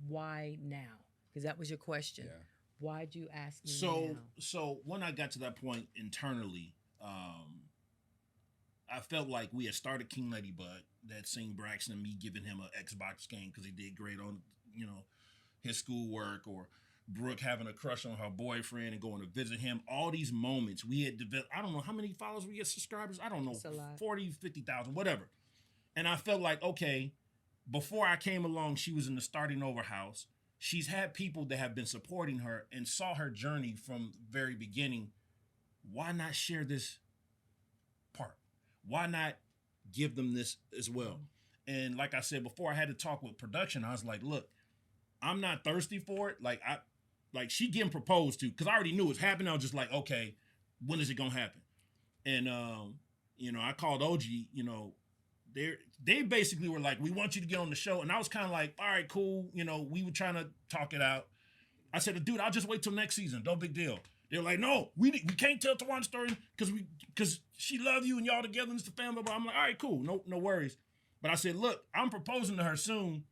why now, because that was your question. Yeah. Why'd you ask me now? So when I got to that point internally, I felt like we had started King Ladybug, that same Braxton, me giving him an Xbox game because he did great on, you know, his schoolwork, or Brooke having a crush on her boyfriend and going to visit him. All these moments we had developed. I don't know how many followers we get, subscribers. I don't know, 40, 50,000, whatever. And I felt like, okay, before I came along, she was in the starting over house. She's had people that have been supporting her and saw her journey from the very beginning. Why not share this part? Why not give them this as well? And like I said before, I had to talk with production. I was like, look, I'm not thirsty for it. Like she getting proposed to, because I already knew it was happening. I was just like, okay, when is it gonna happen? And you know, I called OG. You know, they basically were like, we want you to get on the show, and I was kind of like, all right, cool. You know, we were trying to talk it out. I said, dude, I'll just wait till next season. No big deal. They were like, no, we can't tell Tawanda's story because she love you and y'all together and it's the family. But I'm like, all right, cool, no worries. But I said, look, I'm proposing to her soon.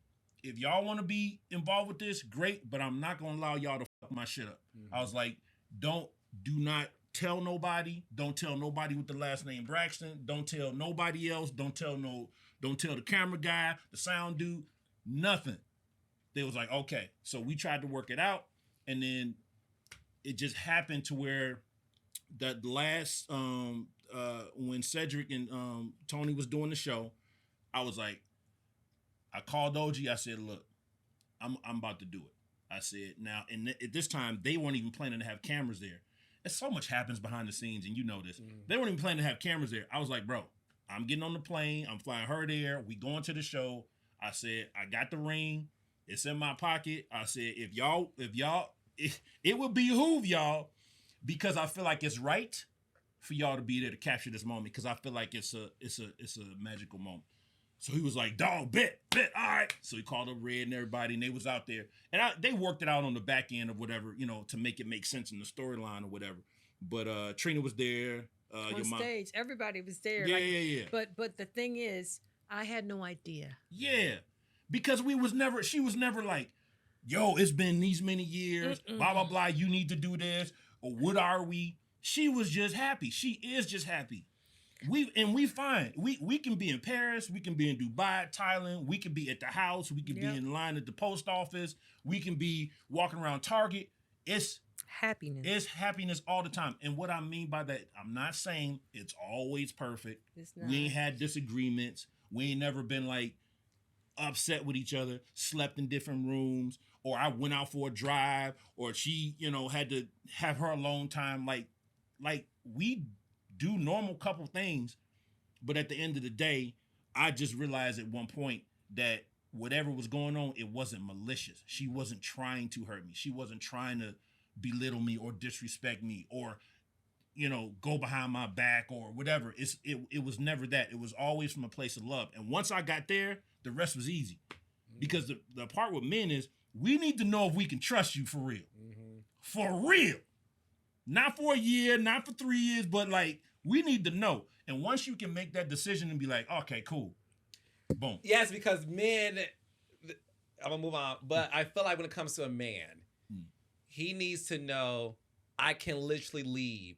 If y'all want to be involved with this, great, but I'm not going to allow y'all to fuck my shit up. I was like, do not tell nobody. Don't tell nobody with the last name Braxton. Don't tell nobody else. Don't tell the camera guy, the sound dude, nothing. They was like, okay. So we tried to work it out, and then it just happened to where that last, when Cedric and Tony was doing the show, I was like, I called OG. I said, look, I'm about to do it. I said, now, and at this time, they weren't even planning to have cameras there. And so much happens behind the scenes, and you know this. They weren't even planning to have cameras there. I was like, bro, I'm getting on the plane. I'm flying her there. We going to the show. I said, I got the ring. It's in my pocket. I said, if y'all, it would behoove y'all, because I feel like it's right for y'all to be there to capture this moment, because I feel like it's a magical moment. So he was like, dog, bet, all right. So he called up Red and everybody, and they was out there. And they worked it out on the back end of whatever, to make it make sense in the storyline or whatever. But Trina was there. On stage, everybody was there. Yeah. But the thing is, I had no idea. Yeah, because she was never like, yo, it's been these many years, blah, blah, blah, you need to do this, or what are we? She was just happy. She is just happy. We fine. We can be in Paris, we can be in Dubai, Thailand, we can be at the house, we can be in line at the post office, we can be walking around Target. It's happiness. It's happiness all the time. And what I mean by that, I'm not saying it's always perfect. It's not. We ain't had disagreements. We ain't never been like upset with each other, slept in different rooms, or I went out for a drive, or she, had to have her alone time. Like we do normal couple things, but at the end of the day, I just realized at one point that whatever was going on, it wasn't malicious. She wasn't trying to hurt me. She wasn't trying to belittle me or disrespect me or, go behind my back or whatever. It was never that. It was always from a place of love. And once I got there, the rest was easy. Because the part with men is we need to know if we can trust you for real. Mm-hmm. For real. Not for a year, not for 3 years, but like, we need to know. And once you can make that decision and be like, okay, cool. Boom. Yes, because men, I'm going to move on, but I feel like when it comes to a man, he needs to know I can literally leave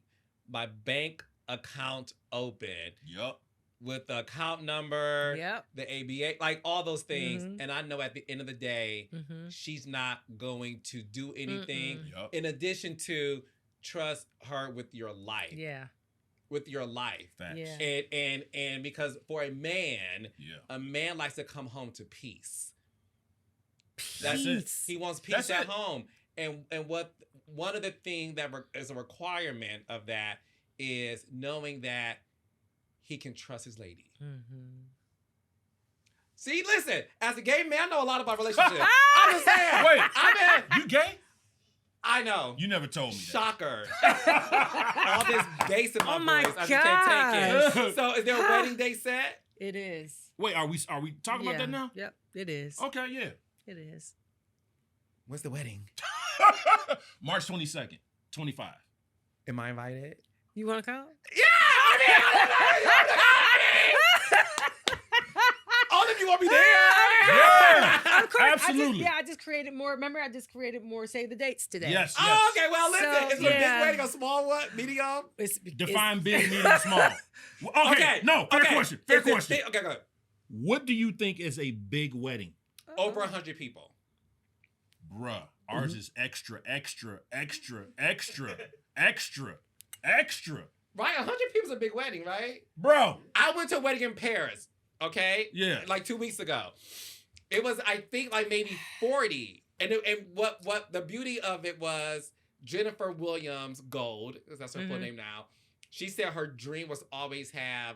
my bank account open. Yep. With the account number, yep, the ABA, like all those things. Mm-hmm. And I know at the end of the day, she's not going to do anything in addition to trust her with your life. Yeah. With your life. Facts. Yeah. And because for a man likes to come home to peace. That's it. He wants peace at home. And what one of the things that is a requirement of that is knowing that he can trust his lady. Mm-hmm. See, listen, as a gay man, I know a lot about relationships. I'm just saying. Wait, you gay? I know. You never told me that. Shocker. All this bass in my voice. I just can't take it. So is there a wedding day set? It is. Wait, are we talking about that now? Yep, it is. Okay, yeah. It is. When's the wedding? March 22nd, 25. Am I invited? You want to come? Yeah! All of you want me there? Yeah! Absolutely. I just created more. Remember, I just created more save the dates today. Yes. Oh, okay. Well, listen. Is it a big wedding, a small one, medium? Define big, medium, small. Okay. No, fair question. Fair question. Okay, go ahead. What do you think is a big wedding? Over 100 people. Bruh, ours is extra. Right, 100 people is a big wedding, right? Bro. I went to a wedding in Paris, okay? Yeah. Like 2 weeks ago. It was, I think, like maybe 40. And what the beauty of it was, Jennifer Williams Gold, because that's her full name now, she said her dream was always have,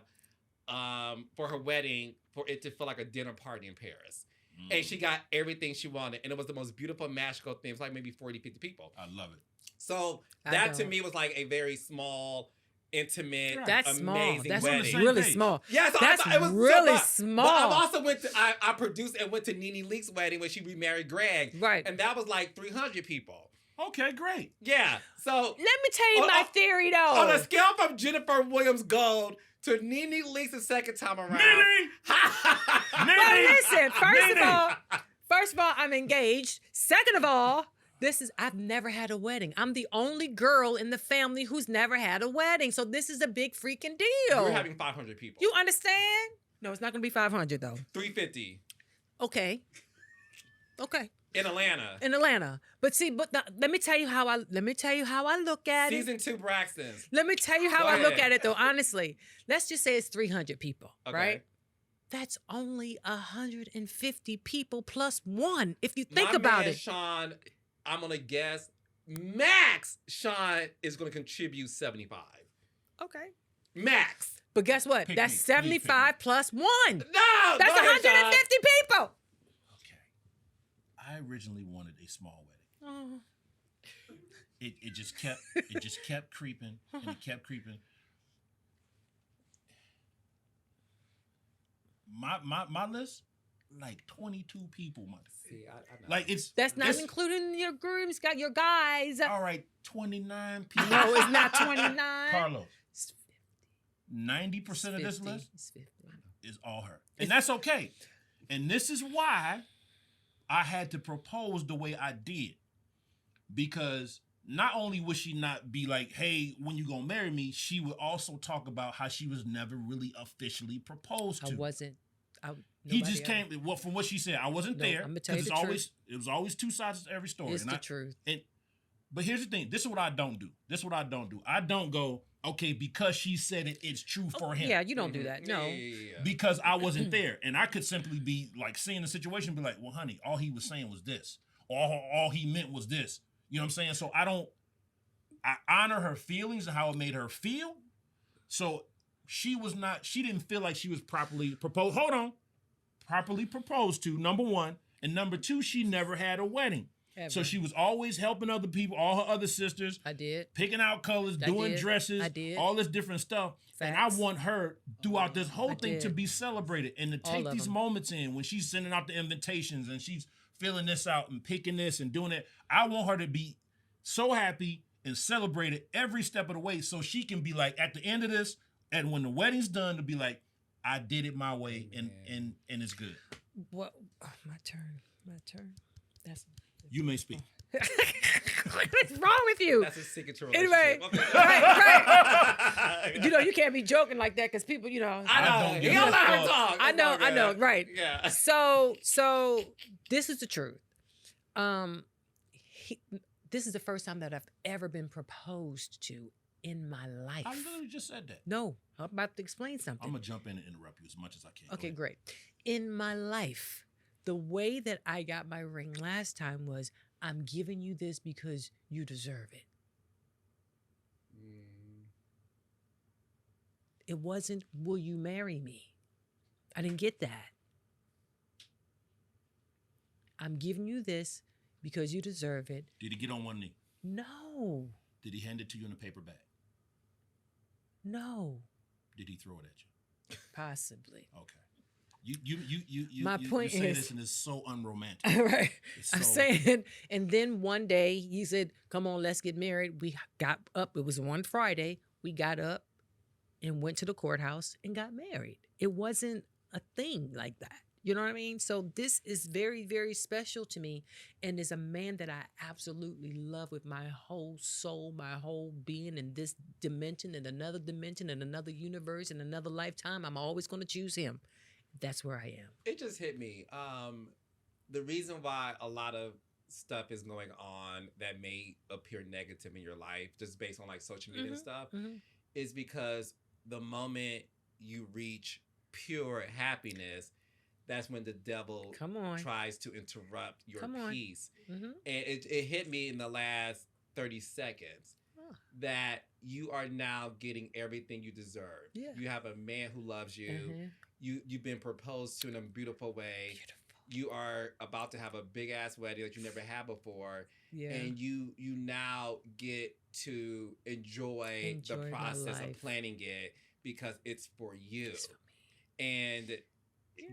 for her wedding, for it to feel like a dinner party in Paris. And she got everything she wanted. And it was the most beautiful, magical thing. It was like maybe 40, 50 people. I love it. So that to me was like a very small, intimate, that's amazing small. That's wedding. really small. Yeah, so that's it was really so small. But I also went to I produced and went to Nene Leak's wedding when she remarried Greg. Right. And that was like 300 people. Okay, great. Yeah. So let me tell you my theory though. On a scale from Jennifer Williams Gold to Nene Leak's the second time around. Nene! Well, listen, first of all, I'm engaged. Second of all, I've never had a wedding. I'm the only girl in the family who's never had a wedding. So this is a big freaking deal. We're having 500 people. You understand? No, it's not going to be 500 though. 350. Okay. In Atlanta. But let me tell you how I look at it. Season 2 Braxtons. Let me tell you how I look at it though, honestly. Let's just say it's 300 people, right? that's only 150 people plus one. If you think My about man, it, Sean, I'm gonna guess max. Sean is gonna contribute 75. okay. Max. But guess what? Pick That's me. Please 75 pick me. plus one. No, That's go ahead, Sean. 150 people. Okay. I originally wanted a small wedding. Oh. It just kept creeping and it kept creeping. My list, like 22 people. See, I know. Like it's That's not it's- including your grooms, got your guys. all right, 29 people. No, it's not 29. Carlos, It's 90% of this 50. list It's 50. is all her. And that's okay. And this is why I had to propose the way I did. Because not only would she not be like, hey, when you gonna marry me, she would also talk about how she was never really officially proposed to. I wasn't. He just came. Well, from what she said, I wasn't there. I'm gonna tell you the truth. It was always two sides to every story. It's the truth. But here's the thing. This is what I don't do. I don't go, okay, because she said it, it's true for him. Yeah, you don't do that. No. Yeah. Because I wasn't there. And I could simply be like seeing the situation and be like, well, honey, all he was saying was this. Or all he meant was this. You know what I'm saying? So I honor her feelings and how it made her feel. So she didn't feel like she was properly proposed. Hold on. Properly proposed to, number one. And number two, she never had a wedding. Ever. So she was always helping other people, all her other sisters. I did. Picking out colors, I doing did. dresses, I did. all this different stuff. And Facts. I want her throughout this whole I thing to did. be celebrated and to All take of these them. moments in when she's sending out the invitations and she's filling this out and picking this and doing it. I want her to be so happy and celebrated every step of the way so she can be like, at the end of this, and when the wedding's done, to be like, I did it my way and it's good. What? Oh, my turn. That's. You may speak. What's wrong with you? That's a signature Anyway, relationship. right. You can't be joking like that because people, I know. I don't He give don't a let her fuck. talk. I know, right. Yeah. So this is the truth. This is the first time that I've ever been proposed to in my life. I literally just said that. No, I'm about to explain something. I'm going to jump in and interrupt you as much as I can. Go Okay, ahead. great. In my life, the way that I got my ring last time was, I'm giving you this because you deserve it. It wasn't, will you marry me? I didn't get that. I'm giving you this because you deserve it. Did he get on one knee? No. Did he hand it to you in a paper bag? No. Did he throw it at you? Possibly. Okay. You My point say is- this and it's so unromantic. Right. It's I'm so- saying, and then one day he said, come on, let's get married. We got up. It was one Friday. We got up and went to the courthouse and got married. It wasn't a thing like that. You know what I mean? So this is very, very special to me. And is a man that I absolutely love with my whole soul, my whole being in this dimension and another dimension and another universe and another lifetime. I'm always going to choose him. That's where I am. It just hit me. The reason why a lot of stuff is going on that may appear negative in your life, just based on like social media and stuff, is because the moment you reach pure happiness, that's when the devil tries to interrupt your peace. And it hit me in the last 30 seconds that you are now getting everything you deserve. Yeah. You have a man who loves you. You've been proposed to in a beautiful way. You are about to have a big ass wedding that you never had before. Yeah. And you now get to enjoy the process of planning it because it's for you. It's for me. And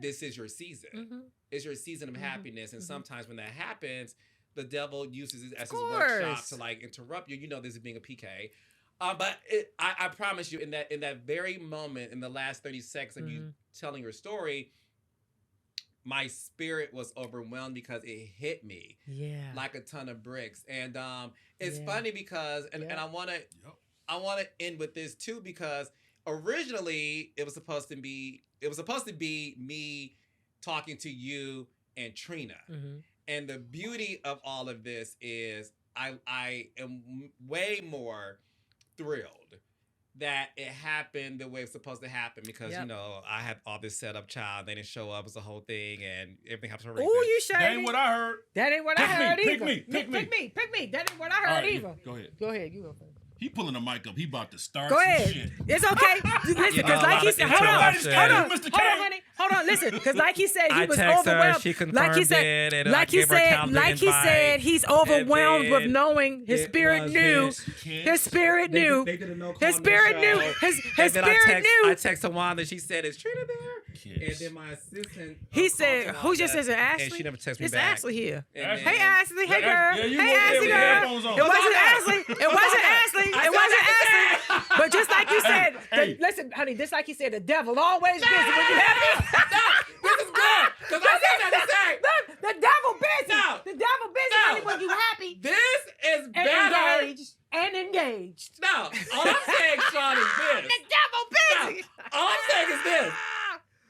this is your season. It's your season of happiness. And sometimes when that happens, the devil uses it as his workshop to like interrupt you. You know this is being a PK. But I promise you, in that very moment, in the last 30 seconds of you telling your story, my spirit was overwhelmed because it hit me like a ton of bricks. And it's funny because, and I want to end with this too, because originally it was supposed to be me talking to you and Trina. And the beauty of all of this is I am way more thrilled that it happened the way it's supposed to happen because you know I had all this set up child, they didn't show up, it was the whole thing, and everything happened for a reason. Oh, you shady. That ain't what I heard. That ain't what I heard either. Pick me. Pick me. That ain't what I heard either. Go ahead. Go ahead. You go first. He pulling the mic up. He about to start Go ahead. some shit. It's okay. Listen, because like he said, hold on, honey. Hold on, listen, because like he said, he was overwhelmed. She confirmed like he said, he's overwhelmed with knowing his spirit knew. His spirit knew. His spirit knew. His spirit knew. I text Tawanda. She said, "Is Trina there?" And then my assistant. He said, "Who's your sister, Ashley?" And she never texted me it's back. It's Ashley here. Hey, Ashley. Hey, girl. Hey, Ashley, girl. It wasn't Ashley. It wasn't Ashley. But just like you said, listen, honey, just like you said, the devil always busy when you happy. This is good. Because I said that to say. Look, the devil busy. No. The devil busy honey, when you happy. This is better. And engaged. No, all I'm saying, Sean, is this. The devil busy. No, all I'm saying is this.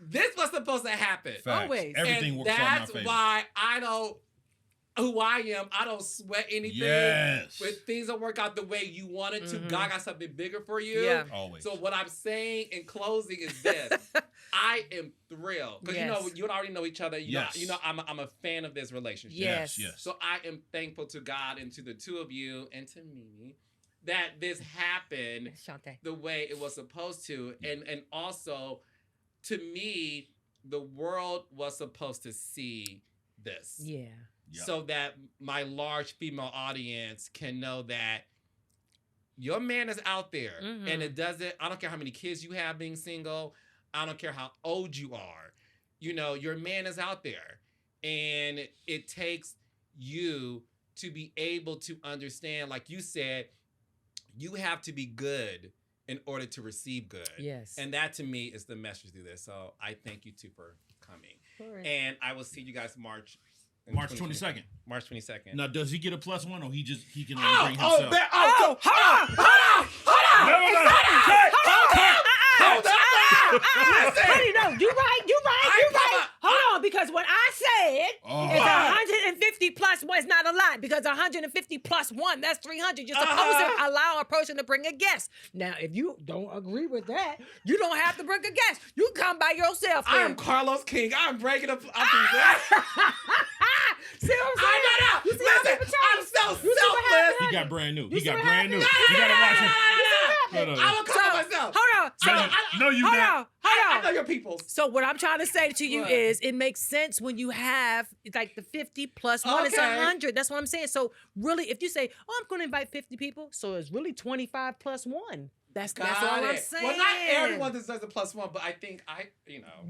This was supposed to happen. Facts. Always. Everything and works out in my that's favor. why I don't, who I am, I don't sweat anything. Yes. When things don't work out the way you wanted to, Mhm. God got something bigger for you. Yeah. Always. So what I'm saying in closing is this. I am thrilled. Because you already know each other. You know I'm a fan of this relationship. Yes. So I am thankful to God and to the two of you and to Mimi that this happened the way it was supposed to. And also, to me, the world was supposed to see this. Yeah. Yep. So that my large female audience can know that your man is out there. Mm-hmm. And it doesn't, I don't care how many kids you have being single. I don't care how old you are. You know, your man is out there. And it takes you to be able to understand, like you said, you have to be good in order to receive good. Yes. And that to me is the message through this. So I thank you two for coming. Right. And I will see you guys March 22nd. March 22nd. Now, does he get a +1 or he can only Oh, bring himself? hold on. Honey, no, you right. Hold on, because what I said is 150 plus 1 is not a lot, because 150 plus 1, that's 300. You're supposed to allow a person to bring a guest. Now, if you don't agree with that, you don't have to bring a guest. You come by yourself. I am Carlos King. I'm breaking up. See what I'm saying? You see listen, I'm so selfless. He got brand new. You He got see brand new. what You gotta watch him. I will come myself. Hold on. I know your people. So what I'm trying to say to you is it makes sense when you have like the 50 plus 1 is 100. That's what I'm saying. So really, if you say, oh, I'm going to invite 50 people, so it's really 25 plus 1. That's all I'm saying. Well, not everyone deserves a +1, but I think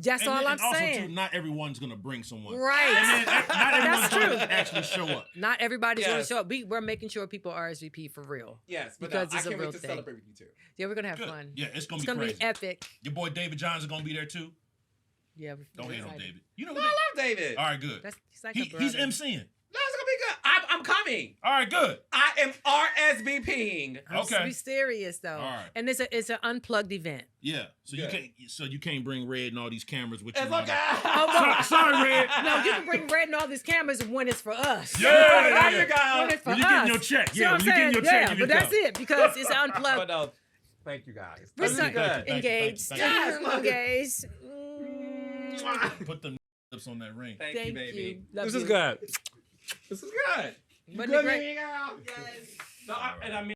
That's all I'm also, saying. too, not everyone's gonna bring someone. Right. And then, not everyone's That's true. gonna actually show up. Not everybody's going to show up. We're making sure people RSVP for real. Yes, but because I it's a can't real wait to thing. celebrate with you too. Yeah, we're going to have Good. fun. Yeah, it's gonna It's be going to crazy. be epic. Your boy David Johns is gonna be there too. Yeah. Don't hate on David. You know No, what? I love David. All right, good. He's like He's MCing. No, it's gonna be good. I'm coming. All right, good. I am RSVPing. Okay. Be serious though. All right. And it's an unplugged event. Yeah. So you can't bring Red and all these cameras with you. It's okay. Sorry, Red. No, you can bring Red and all these cameras when it's for us. Yeah. There you go. When it's for When you us. getting your check. See Yeah, what when you I'm getting your saying? check, But that's it, because it's unplugged. But no, thank you guys. We're This is so good. engaged. Thank you. Engaged. Put them lips on that ring. Thank you, baby. Love This you. is good. This is good. Wasn't it Good, great? baby girl. Yes. No, and I mean.